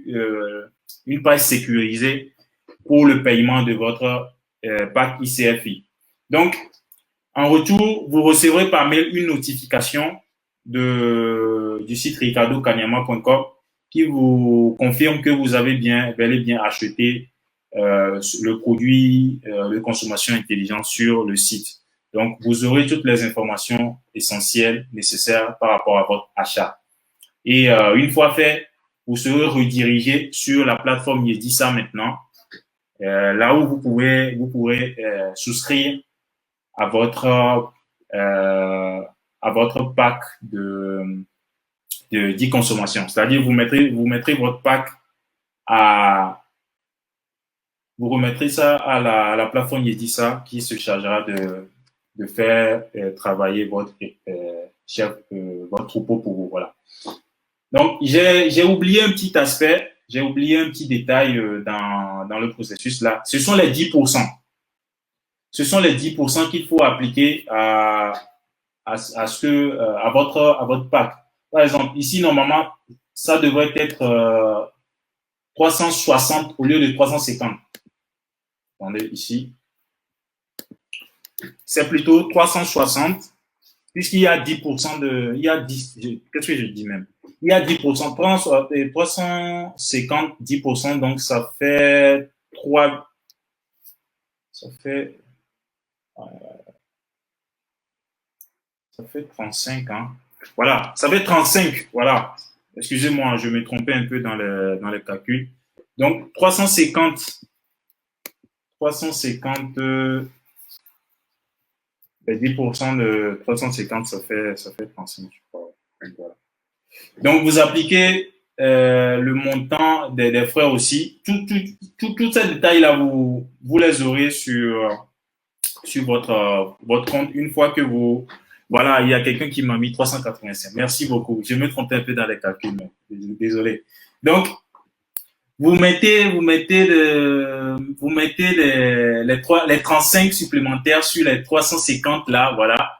une page sécurisée pour le paiement de votre pack ICFI. Donc, en retour, vous recevrez par mail une notification du site ricardokanyama.com qui vous confirme que vous avez bel et bien acheté le produit de consommation intelligente sur le site. Donc, vous aurez toutes les informations essentielles nécessaires par rapport à votre achat. Et une fois fait, vous serez redirigé sur la plateforme Yedisa maintenant, là où vous pourrez souscrire à euh, votre pack d'e-consommation. C'est-à-dire, vous mettrez votre pack à, vous remettrez ça à la plateforme Yedisa qui se chargera de faire travailler votre troupeau pour vous. Voilà. Donc, j'ai oublié un petit aspect, j'ai oublié un petit détail dans le processus là. Ce sont les 10%. Ce sont les 10% qu'il faut appliquer à votre pack. Par exemple, ici, normalement, ça devrait être 360 au lieu de 350. Attendez, ici. C'est plutôt 360, puisqu'il y a 10% qu'est-ce que je dis même? Il y a 10%, 350, 10%, donc ça fait 3, ça fait, ça fait 35, hein. Voilà, ça fait 35, voilà. Excusez-moi, je me trompais un peu dans les calculs. Donc, 350, 10% de 350, ça fait 35, je crois. Voilà. Donc, vous appliquez le montant des frais aussi. Tous ces détails-là, vous les aurez sur votre compte une fois que vous... Voilà, il y a quelqu'un qui m'a mis 385. Merci beaucoup. Je me trompais un peu dans les calculs. Désolé. Donc, vous mettez les 35 supplémentaires sur les 350 là, voilà.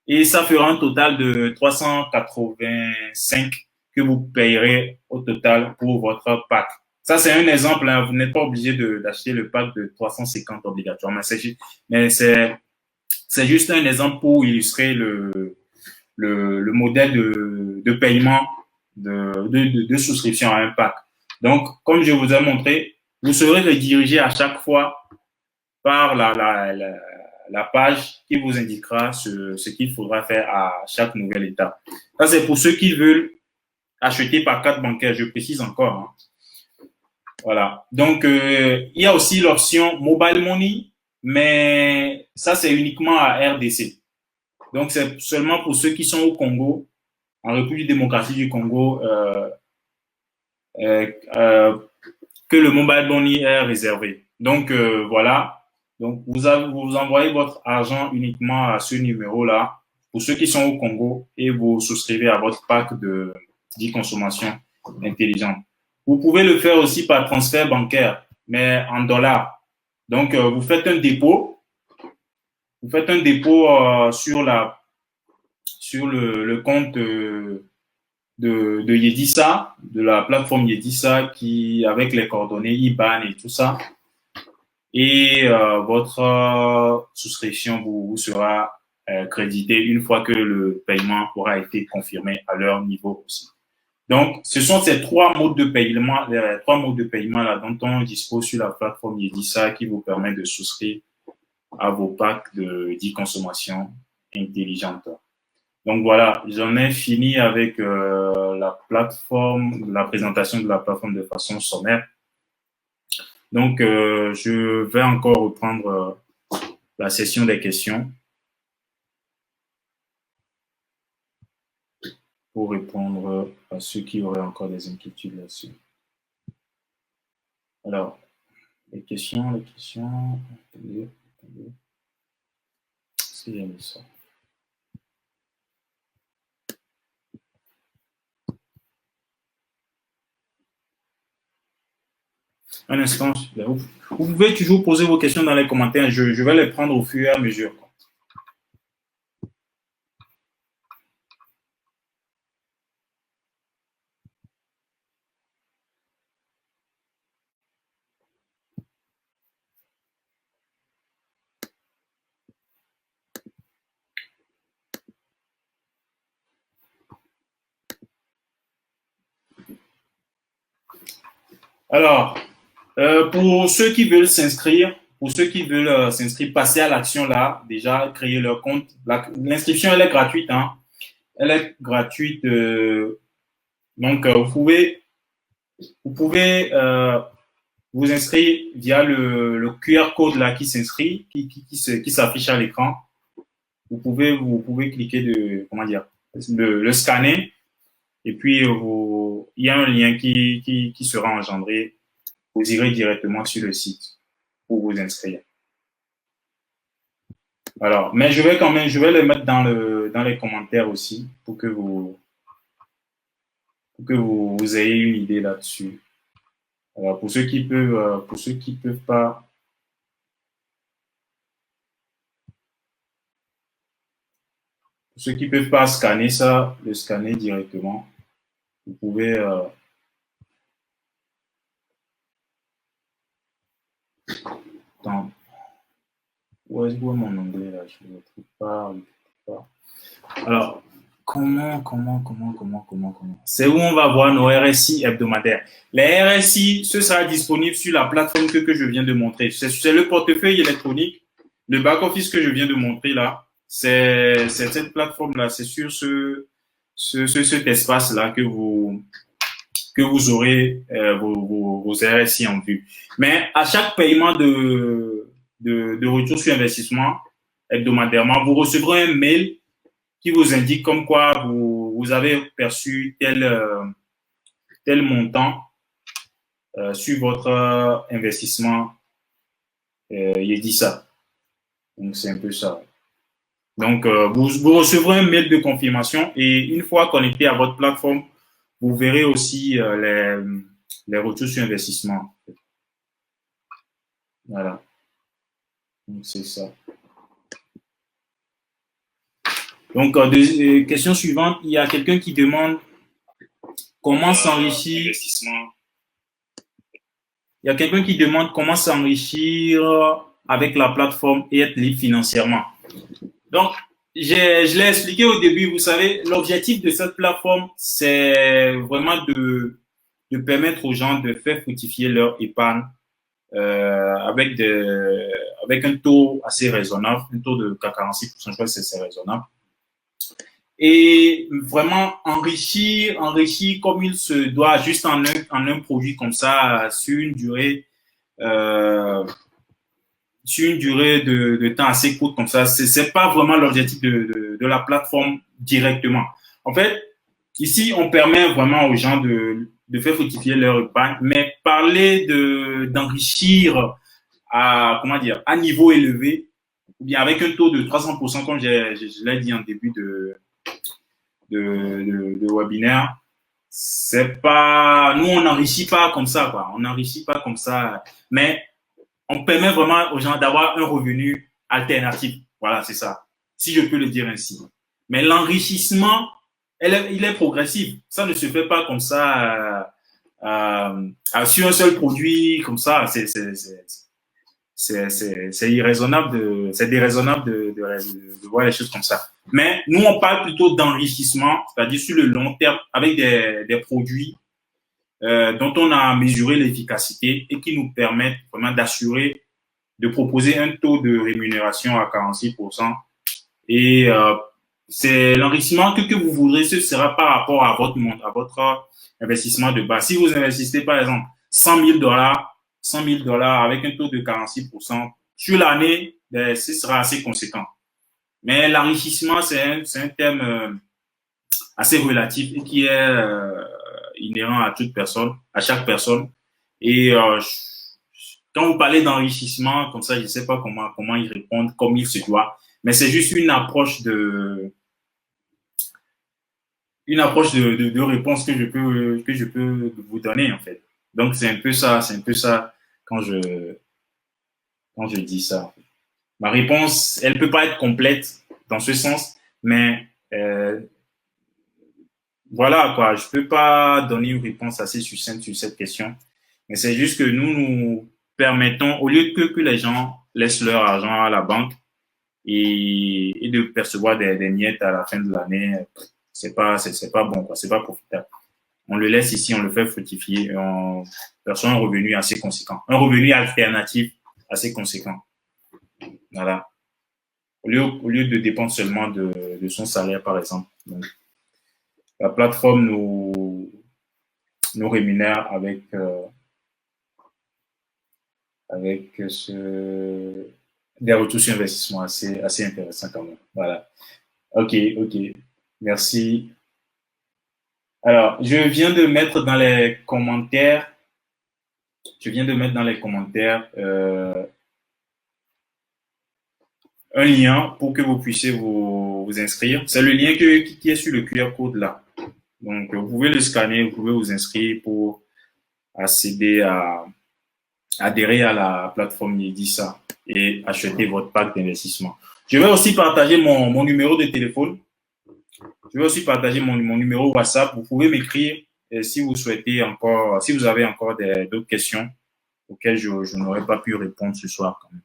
Et ça fera un total de 385 que vous payerez au total pour votre pack. Ça, c'est un exemple, hein. Vous n'êtes pas obligé d'acheter le pack de 350 obligatoirement. Mais c'est juste un exemple pour illustrer le modèle de paiement de souscription à un pack. Donc, comme je vous ai montré, vous serez redirigé à chaque fois par la page qui vous indiquera ce qu'il faudra faire à chaque nouvelle étape. Ça, c'est pour ceux qui veulent acheter par carte bancaire. Je précise encore, hein. Voilà. Donc, il y a aussi l'option Mobile Money, mais ça, c'est uniquement à RDC. Donc, c'est seulement pour ceux qui sont au Congo, en République démocratique du Congo, euh, euh, que le Mobile Money est réservé. Donc, voilà. Donc, vous envoyez votre argent uniquement à ce numéro-là pour ceux qui sont au Congo et vous souscrivez à votre pack d'e-consommation intelligente. Vous pouvez le faire aussi par transfert bancaire, mais en dollars. Donc, vous faites un dépôt sur le compte de Yedisa, de la plateforme Yedisa avec les coordonnées IBAN et tout ça. Et votre souscription vous sera créditée une fois que le paiement aura été confirmé à leur niveau aussi. Donc, ce sont ces trois modes de paiement, les trois modes de paiement là dont on dispose sur la plateforme Yedisa qui vous permet de souscrire à vos packs d'e-consommation intelligente. Donc voilà, j'en ai fini avec la présentation de la plateforme de façon sommaire. Donc, je vais encore reprendre la session des questions pour répondre à ceux qui auraient encore des inquiétudes là-dessus. Alors, les questions. Attendez. Est-ce que j'ai mis ça? Un instant, vous pouvez toujours poser vos questions dans les commentaires. Je vais les prendre au fur et à mesure. Alors, pour ceux qui veulent s'inscrire, passer à l'action là, déjà créer leur compte. L'inscription, elle est gratuite, hein. Elle est gratuite. Donc, vous pouvez vous inscrire via le QR code là qui s'inscrit, qui s'affiche à l'écran. Vous pouvez cliquer comment dire, le scanner et puis il y a un lien qui sera engendré. Vous irez directement sur le site pour vous inscrire. Alors, mais je vais le mettre dans les commentaires aussi pour que vous ayez une idée là-dessus. Alors, pour ceux qui peuvent pas, scanner ça, le scanner directement, vous pouvez, dans, où est mon onglet là? Je ne le trouve pas. Alors, comment. C'est où on va voir nos RSI hebdomadaires. Les RSI, ce sera disponible sur la plateforme que je viens de montrer. C'est le portefeuille électronique, le back-office que je viens de montrer là. C'est cette plateforme-là, c'est sur cet espace-là que vous aurez vos RSI en vue. Mais à chaque paiement de retour sur investissement hebdomadairement, vous recevrez un mail qui vous indique comme quoi vous avez perçu tel montant sur votre investissement Yedisa. Donc, c'est un peu ça. Donc, vous recevrez un mail de confirmation et une fois connecté à votre plateforme, vous verrez aussi les retours sur investissement. Voilà. Donc, c'est ça. Donc, question suivante, il y a quelqu'un qui demande comment s'enrichir. Il y a quelqu'un qui demande comment s'enrichir avec la plateforme et être libre financièrement. Donc, je l'ai expliqué au début, vous savez, l'objectif de cette plateforme, c'est vraiment de permettre aux gens de faire fructifier leur épargne avec un taux assez raisonnable, un taux de 46%, je crois que c'est raisonnable. Et vraiment enrichir comme il se doit, juste en un produit comme ça, sur une durée de temps assez courte comme ça. C'est pas vraiment l'objectif de la plateforme directement. En fait, ici, on permet vraiment aux gens de faire fructifier leur épargne, mais parler d'enrichir à niveau élevé, ou bien avec un taux de 300%, comme je l'ai dit en début de webinaire, c'est pas, nous, on n'enrichit pas comme ça, quoi. On n'enrichit pas comme ça, mais on permet vraiment aux gens d'avoir un revenu alternatif. Voilà, c'est ça. Si je peux le dire ainsi. Mais l'enrichissement, il est progressif. Ça ne se fait pas comme ça, sur un seul produit, comme ça. C'est irraisonnable c'est déraisonnable de voir les choses comme ça. Mais nous, on parle plutôt d'enrichissement, c'est-à-dire sur le long terme, avec des produits dont on a mesuré l'efficacité et qui nous permettent vraiment de proposer un taux de rémunération à 46%. Et c'est l'enrichissement que vous voudrez, ce sera par rapport à votre investissement de base. Si vous investissez, par exemple, $100,000 avec un taux de 46%, sur l'année, ce sera assez conséquent. Mais l'enrichissement, c'est un thème assez relatif et qui est inhérent à toute personne, à chaque personne. Et quand vous parlez d'enrichissement, comme ça, je ne sais pas comment y répondre, comme il se doit. Mais c'est juste une approche de réponse que je peux vous donner, en fait. Donc, c'est un peu ça quand je dis ça. Ma réponse, elle peut pas être complète dans ce sens, mais voilà, quoi. Je peux pas donner une réponse assez succincte sur cette question. Mais c'est juste que nous permettons, au lieu que les gens laissent leur argent à la banque et de percevoir des miettes à la fin de l'année, c'est pas bon, quoi. C'est pas profitable. On le laisse ici, on le fait fructifier et on perçoit un revenu assez conséquent. Un revenu alternatif assez conséquent. Voilà. Au lieu de dépendre seulement de son salaire, par exemple. Donc, la plateforme nous rémunère avec des retours sur investissement assez intéressants quand même. Voilà. OK. Merci. Alors, je viens de mettre dans les commentaires un lien pour que vous puissiez vous inscrire. C'est le lien qui est sur le QR code là. Donc, vous pouvez le scanner, vous pouvez vous inscrire pour adhérer à la plateforme Yedisa et acheter votre pack d'investissement. Je vais aussi partager mon numéro de téléphone. Je vais aussi partager mon numéro WhatsApp. Vous pouvez m'écrire si vous souhaitez encore, si vous avez encore d'autres questions auxquelles je n'aurais pas pu répondre ce soir quand même.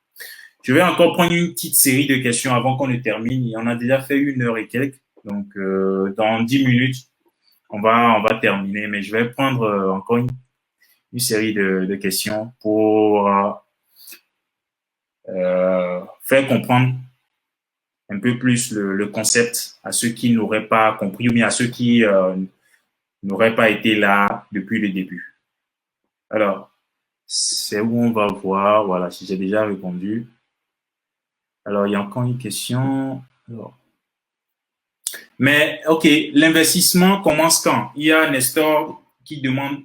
Je vais encore prendre une petite série de questions avant qu'on ne termine. On a déjà fait 1 heure et quelques. Donc, dans 10 minutes, on va terminer. Mais je vais prendre encore une série de questions pour faire comprendre un peu plus le concept à ceux qui n'auraient pas compris ou bien à ceux qui n'auraient pas été là depuis le début. Alors, c'est où on va voir. Voilà, si j'ai déjà répondu. Alors, il y a encore une question. Alors. Mais, OK, l'investissement commence quand? Il y a Nestor qui demande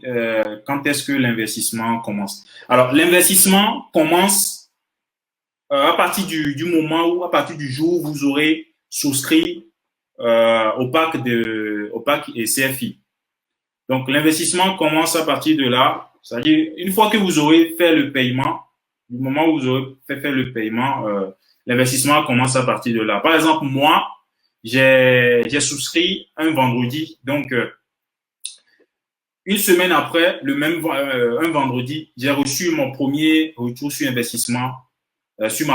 quand est-ce que l'investissement commence. Alors, l'investissement commence à partir du moment où, à partir du jour où vous aurez souscrit au pack et CFI. Donc, l'investissement commence à partir de là. C'est-à-dire, une fois que vous aurez fait le paiement, du moment où vous aurez fait le paiement, l'investissement commence à partir de là. Par exemple, moi, j'ai souscrit un vendredi. Donc, une semaine après, un vendredi, j'ai reçu mon premier retour sur investissement sur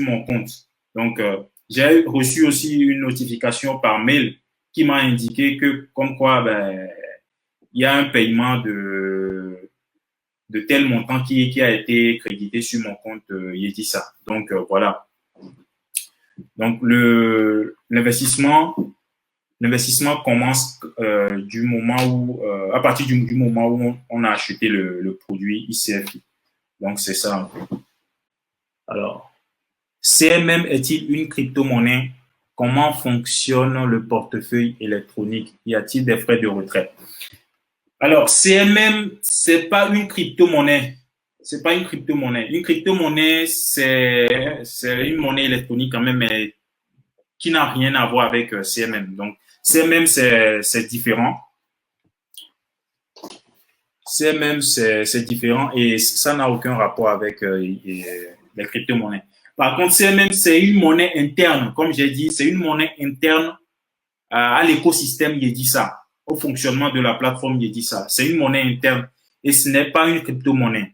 mon compte. Donc, j'ai reçu aussi une notification par mail qui m'a indiqué que, comme quoi, il y a un paiement de tel montant qui a été crédité sur mon compte Yedisa. Donc, voilà. Donc, l'investissement commence du moment où, à partir du moment où on a acheté le produit ICFI. Donc, c'est ça. Alors, CMM est-il une crypto-monnaie? Comment fonctionne le portefeuille électronique? Y a-t-il des frais de retrait? Alors, CMM, c'est pas une crypto-monnaie. C'est pas une crypto-monnaie. Une crypto-monnaie, c'est une monnaie électronique quand même, mais qui n'a rien à voir avec CMM. Donc, CMM, c'est différent. CMM, c'est différent et ça n'a aucun rapport avec les crypto-monnaies. Par contre, CMM, c'est une monnaie interne. Comme j'ai dit, c'est une monnaie interne à l'écosystème Yedisa, au fonctionnement de la plateforme Yedisa. C'est une monnaie interne et ce n'est pas une crypto-monnaie.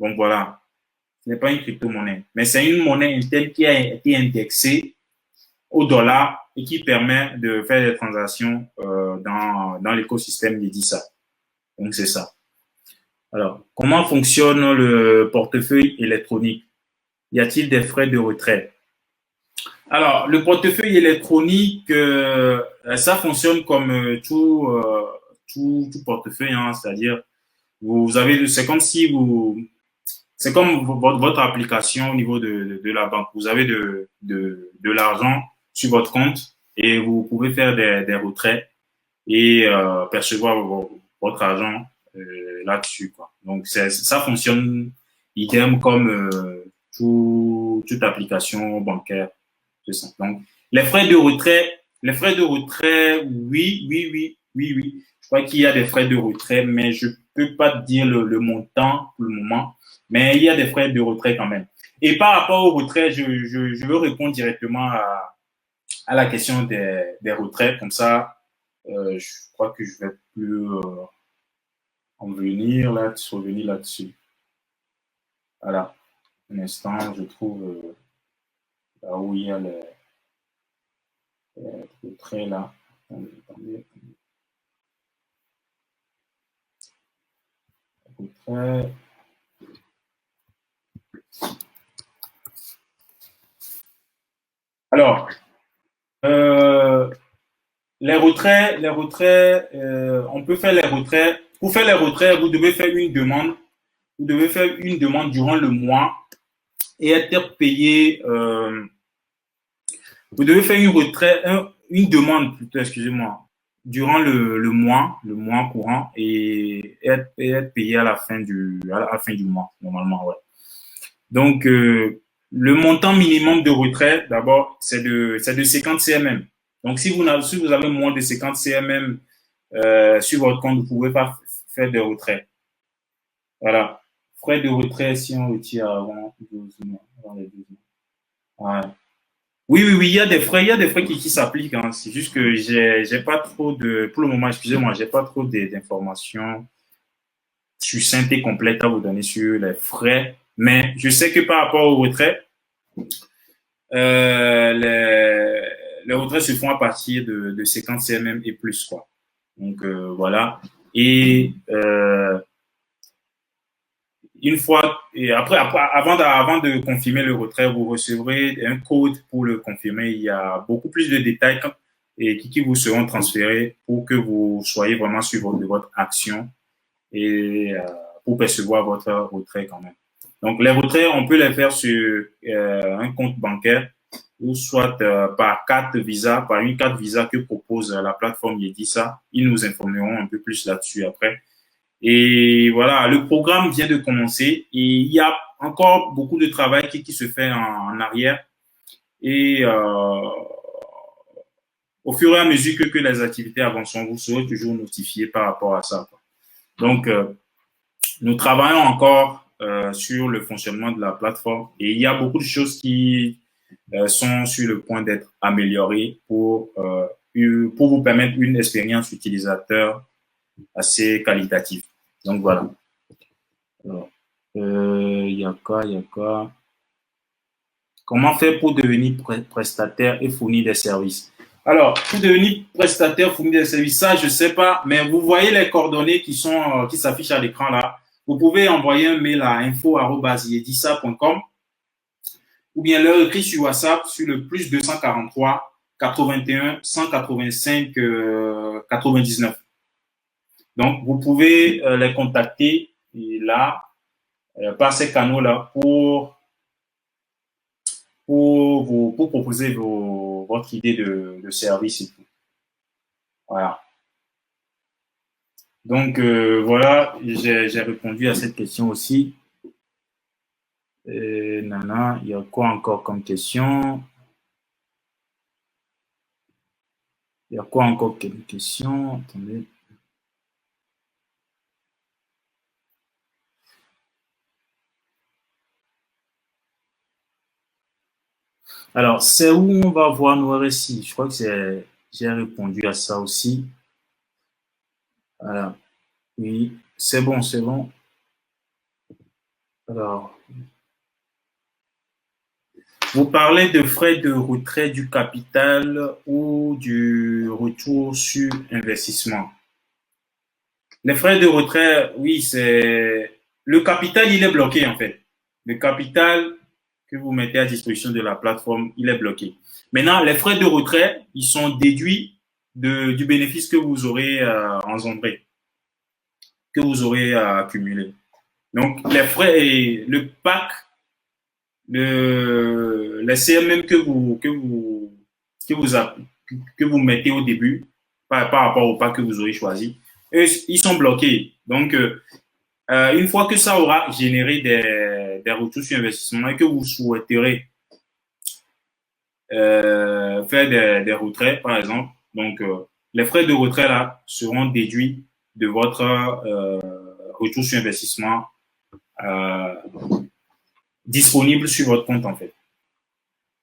Donc voilà, ce n'est pas une crypto-monnaie, mais c'est une monnaie interne qui a été indexée au dollar et qui permet de faire des transactions dans l'écosystème Yedisa. Donc c'est ça. Alors, comment fonctionne le portefeuille électronique? Y a-t-il des frais de retrait? Alors, le portefeuille électronique, ça fonctionne comme tout portefeuille, hein, c'est-à-dire vous avez, c'est comme votre application au niveau de la banque. Vous avez de l'argent sur votre compte et vous pouvez faire des retraits et percevoir votre argent là-dessus, quoi. Donc, ça fonctionne idem comme toute application bancaire. C'est ça. Donc, les frais de retrait, oui. Je crois qu'il y a des frais de retrait, mais je peux pas te dire le montant pour le moment. Mais il y a des frais de retrait quand même. Et par rapport au retrait, je veux répondre directement à la question des retraits. Comme ça, je crois que je vais plus revenir là-dessus. Voilà. Un instant, je trouve là où il y a les retraits là. Attendez. retrait. Alors, les retraits, on peut faire les retraits. Pour faire les retraits, vous devez faire une demande. Vous devez faire une demande durant le mois et être payé. Vous devez faire une demande plutôt, excusez-moi, durant le mois courant et être payé à la fin du mois, normalement, ouais. Donc, le montant minimum de retrait, d'abord, c'est de 50 CMM. Donc, si vous avez moins de 50 CMM sur votre compte, vous ne pouvez pas faire de retrait. Voilà. Frais de retrait si on retire avant 12 mois, avant les 12 mois. Ouais. Oui, il y a des frais qui s'appliquent, hein. C'est juste que j'ai pas trop pour le moment, excusez-moi, j'ai pas trop d'informations succinctes et complètes à vous donner sur les frais. Mais je sais que par rapport au retrait, les retraits se font à partir de 50 CMM et plus, quoi. Donc, voilà. Et une fois, et avant de confirmer le retrait, vous recevrez un code pour le confirmer. Il y a beaucoup plus de détails qui vous seront transférés pour que vous soyez vraiment sur votre action et pour percevoir votre retrait quand même. Donc, les retraits, on peut les faire sur un compte bancaire ou soit par carte Visa, par une carte Visa que propose la plateforme Yedisa. Ils nous informeront un peu plus là-dessus après. Et voilà, le programme vient de commencer et il y a encore beaucoup de travail qui se fait en arrière. Et au fur et à mesure que les activités avanceront, vous serez toujours notifié par rapport à ça, quoi. Donc, nous travaillons encore sur le fonctionnement de la plateforme et il y a beaucoup de choses qui sont sur le point d'être améliorées pour vous permettre une expérience utilisateur assez qualitative. Donc, voilà. Alors, il y a quoi, il y a quoi? Comment faire pour devenir prestataire et fournir des services? Alors, pour devenir prestataire, fournir des services, ça, je ne sais pas, mais vous voyez les coordonnées qui s'affichent à l'écran là. Vous pouvez envoyer un mail à info@yedisa.com ou bien leur écrire sur WhatsApp sur le plus 243 81 185 99. Donc, vous pouvez les contacter et là, par ces canaux-là pour proposer votre idée de service et tout. Voilà. Donc, voilà, j'ai répondu à cette question aussi. Nana, il y a quoi encore comme question? Il y a quoi encore comme question? Attendez. Alors, c'est où on va voir nos récits? Je crois que j'ai répondu à ça aussi. Voilà. Oui, c'est bon, c'est bon. Alors, vous parlez de frais de retrait du capital ou du retour sur investissement. Les frais de retrait, oui, c'est le capital, il est bloqué en fait. Le capital que vous mettez à disposition de la plateforme, il est bloqué. Maintenant, les frais de retrait, ils sont déduits du bénéfice que vous aurez engendré, que vous aurez accumulé. Donc, les frais et le pack, les CMM que vous mettez au début par rapport au pack que vous aurez choisi, eux, ils sont bloqués. Donc, une fois que ça aura généré des retours sur investissement et que vous souhaiterez faire des retraits, par exemple, donc les frais de retrait là seront déduits de votre retour sur investissement euh, disponible sur votre compte en fait.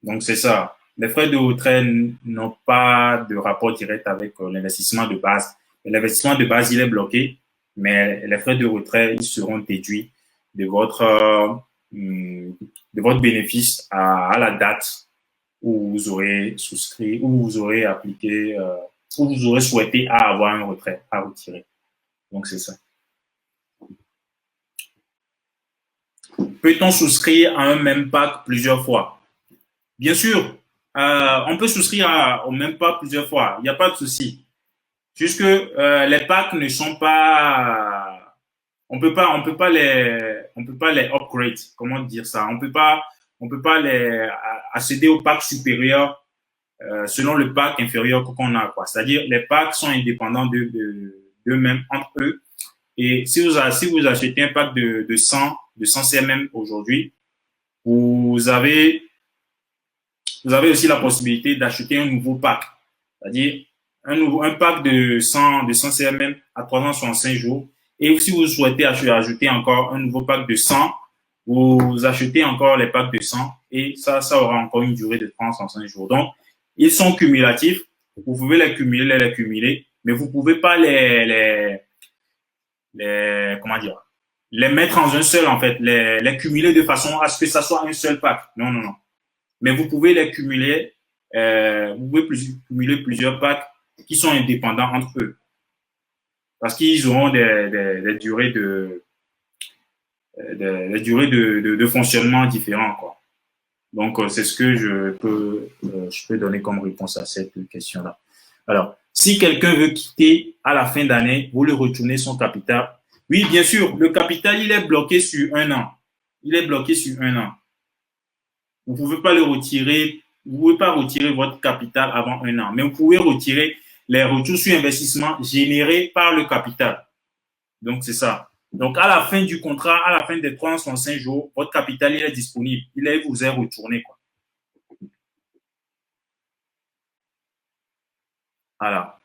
Donc c'est ça. Les frais de retrait n'ont pas de rapport direct avec l'investissement de base. L'investissement de base, il est bloqué, mais les frais de retrait, ils seront déduits de votre bénéfice à la date où vous aurez souscrit, où vous aurez appliqué, où vous aurez souhaité avoir un retrait à retirer. Donc c'est ça. Peut-on souscrire à un même pack plusieurs fois? Bien sûr, on peut souscrire au même pack plusieurs fois. Il n'y a pas de souci. Juste que les packs ne sont pas, on peut pas les upgrade. Comment dire ça? On peut pas les accéder au pack supérieur selon le pack inférieur qu'on a, quoi. C'est-à-dire, les packs sont indépendants d'eux-mêmes, entre eux. Et si vous achetez un pack de 100 cm aujourd'hui, vous avez, vous avez aussi la possibilité d'acheter un nouveau pack. C'est-à-dire, un pack de 100 cm à 365 jours. Et si vous souhaitez ajouter encore un nouveau pack de 100, vous achetez encore les packs de 100 et ça aura encore une durée de 365 jours. Donc, ils sont cumulatifs. Vous pouvez les cumuler, mais vous pouvez pas comment dire, les mettre en un seul, en fait, les cumuler de façon à ce que ça soit un seul pack. Non, non, non. Mais vous pouvez les cumuler, vous pouvez cumuler plusieurs packs qui sont indépendants entre eux. Parce qu'ils auront des durées de fonctionnement différentes, quoi. Donc, c'est ce que je peux donner comme réponse à cette question-là. Alors, si quelqu'un veut quitter à la fin d'année, vous lui retournez son capital. Oui, bien sûr, le capital, il est bloqué sur un an. Il est bloqué sur un an. Vous ne pouvez pas le retirer. Vous ne pouvez pas retirer votre capital avant un an, mais vous pouvez retirer les retours sur investissement générés par le capital. Donc, c'est ça. Donc, à la fin du contrat, à la fin des 365 jours, votre capital, il est disponible. Il vous est retourné, quoi. Voilà.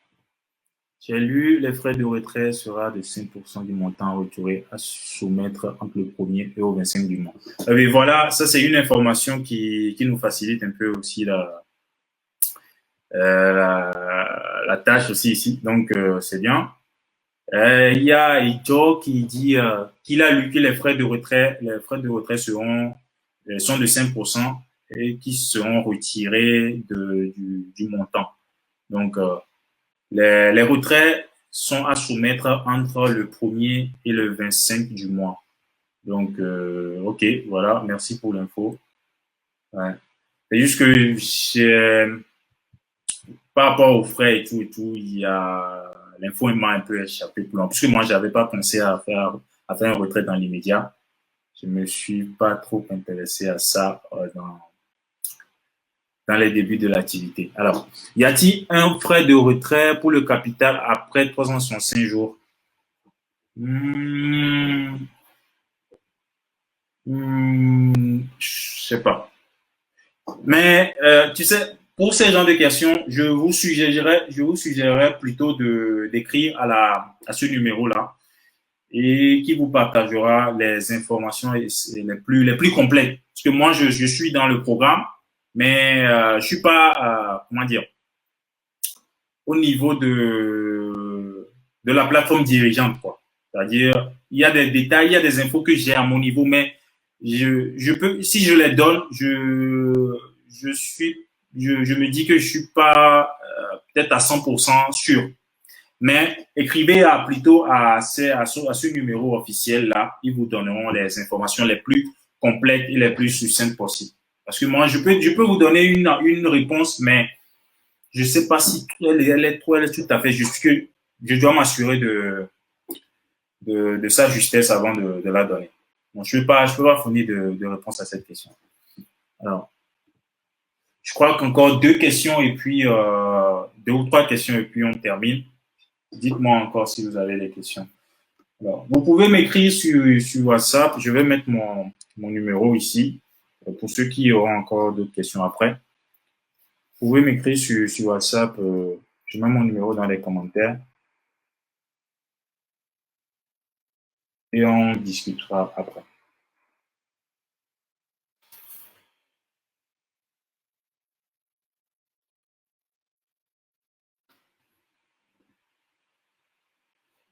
J'ai lu, les frais de retrait sera de 5% du montant retiré à soumettre entre le 1er et au 25 du mois. Et voilà, ça c'est une information qui nous facilite un peu aussi la tâche aussi ici. Donc, c'est bien. Il y a Ito qui dit qu'il a lu que les frais de retrait sont de 5% et qui seront retirés du montant. Donc, les retraits sont à soumettre entre le 1er et le 25 du mois. Donc, OK, voilà, merci pour l'info. Ouais. C'est juste que par rapport aux frais et tout, l'info m'a un peu échappé pour l'an. Puisque moi, j'avais pas pensé à faire un retrait dans l'immédiat. Je me suis pas trop intéressé à ça dans les débuts de l'activité. Alors, y a-t-il un frais de retrait pour le capital après 365 jours? Je sais pas. Mais tu sais, pour ces genres de questions, je vous suggérerais plutôt d'écrire à ce numéro-là et qui vous partagera les informations les plus complètes. Parce que moi, je suis dans le programme, mais je suis pas, comment dire, au niveau de la plateforme dirigeante, quoi. C'est-à-dire, il y a des détails, il y a des infos que j'ai à mon niveau, mais je peux, si je les donne, je me dis que je suis pas peut-être à 100% sûr. Mais écrivez plutôt à ce numéro officiel là, ils vous donneront les informations les plus complètes et les plus succinctes possibles. Parce que moi, je peux vous donner une réponse, mais je ne sais pas si elle est tout à fait juste, que je dois m'assurer de sa justesse avant de la donner. Donc, je ne peux pas fournir de réponse à cette question. Alors, je crois qu'encore deux questions et puis deux ou trois questions et puis on termine. Dites-moi encore si vous avez des questions. Alors, vous pouvez m'écrire sur WhatsApp. Je vais mettre mon numéro ici pour ceux qui auront encore d'autres questions après. Vous pouvez m'écrire sur WhatsApp. Je mets mon numéro dans les commentaires et on discutera après.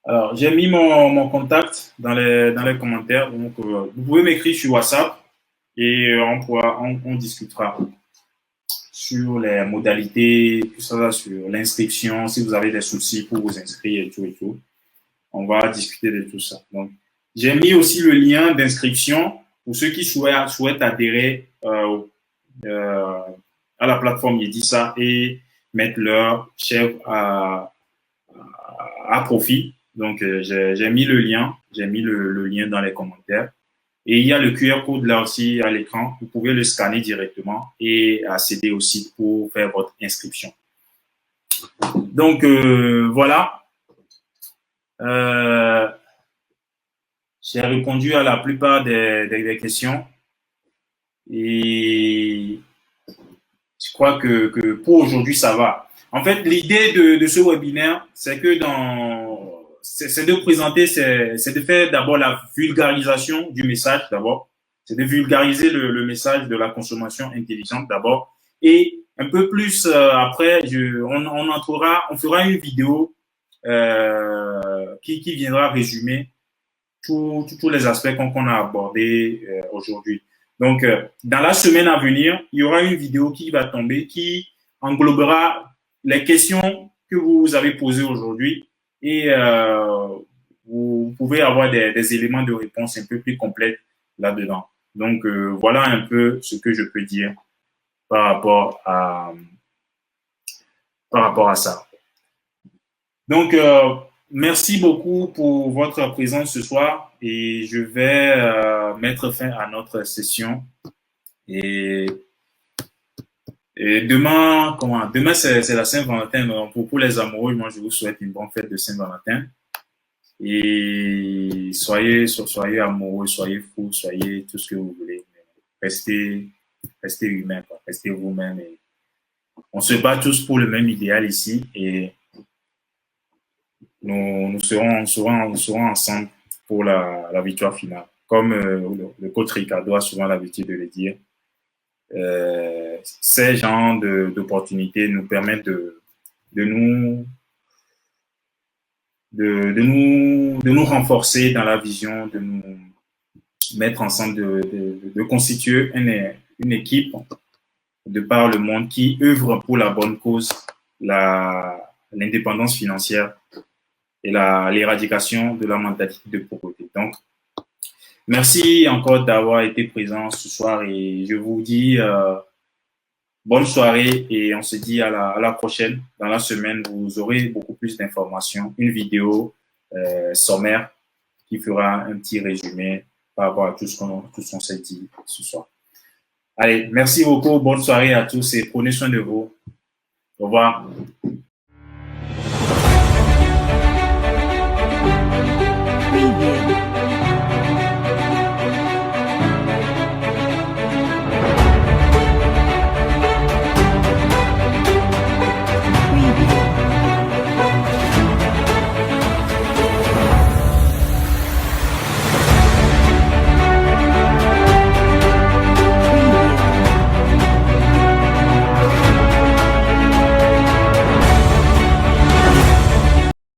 Alors, j'ai mis mon contact dans les commentaires. Donc, vous pouvez m'écrire sur WhatsApp et on discutera sur les modalités, tout ça, sur l'inscription, si vous avez des soucis pour vous inscrire et tout. On va discuter de tout ça. Donc, j'ai mis aussi le lien d'inscription pour ceux qui souhaitent adhérer à la plateforme Yedisa et mettre leur chèvre à profit. Donc, j'ai mis le lien, le lien dans les commentaires. Et il y a le QR code là aussi à l'écran. Vous pouvez le scanner directement et accéder au site pour faire votre inscription. Donc, voilà. J'ai répondu à la plupart des questions. Et je crois que pour aujourd'hui, ça va. En fait, l'idée de ce webinaire, c'est que c'est de présenter, c'est de faire d'abord la vulgarisation du message d'abord. C'est de vulgariser le message de la consommation intelligente d'abord. Et un peu plus après, on fera une vidéo qui viendra résumer tous les aspects qu'on a abordés aujourd'hui. Donc, dans la semaine à venir, il y aura une vidéo qui va tomber qui englobera les questions que vous avez posées aujourd'hui et vous pouvez avoir des éléments de réponse un peu plus complets là-dedans. Donc, voilà un peu ce que je peux dire par rapport à ça. Donc, merci beaucoup pour votre présence ce soir et je vais mettre fin à notre session. Et demain, demain c'est la Saint-Valentin. Donc pour les amoureux, moi je vous souhaite une bonne fête de Saint-Valentin. Et soyez amoureux, soyez fous, soyez tout ce que vous voulez. Restez humain, quoi. Restez vous-même. Et on se bat tous pour le même idéal ici et nous serons ensemble pour la victoire finale. Comme le coach Ricardo a souvent l'habitude de le dire, ces genres d'opportunités nous permettent de nous renforcer dans la vision, de nous mettre ensemble, de constituer une équipe de par le monde qui œuvre pour la bonne cause, l'indépendance financière et l'éradication de la mentalité de pauvreté. Donc, merci encore d'avoir été présent ce soir et je vous dis bonne soirée et on se dit à la prochaine. Dans la semaine, vous aurez beaucoup plus d'informations, une vidéo sommaire qui fera un petit résumé par rapport à tout ce qu'on s'est dit ce soir. Allez, merci beaucoup, bonne soirée à tous et prenez soin de vous. Au revoir.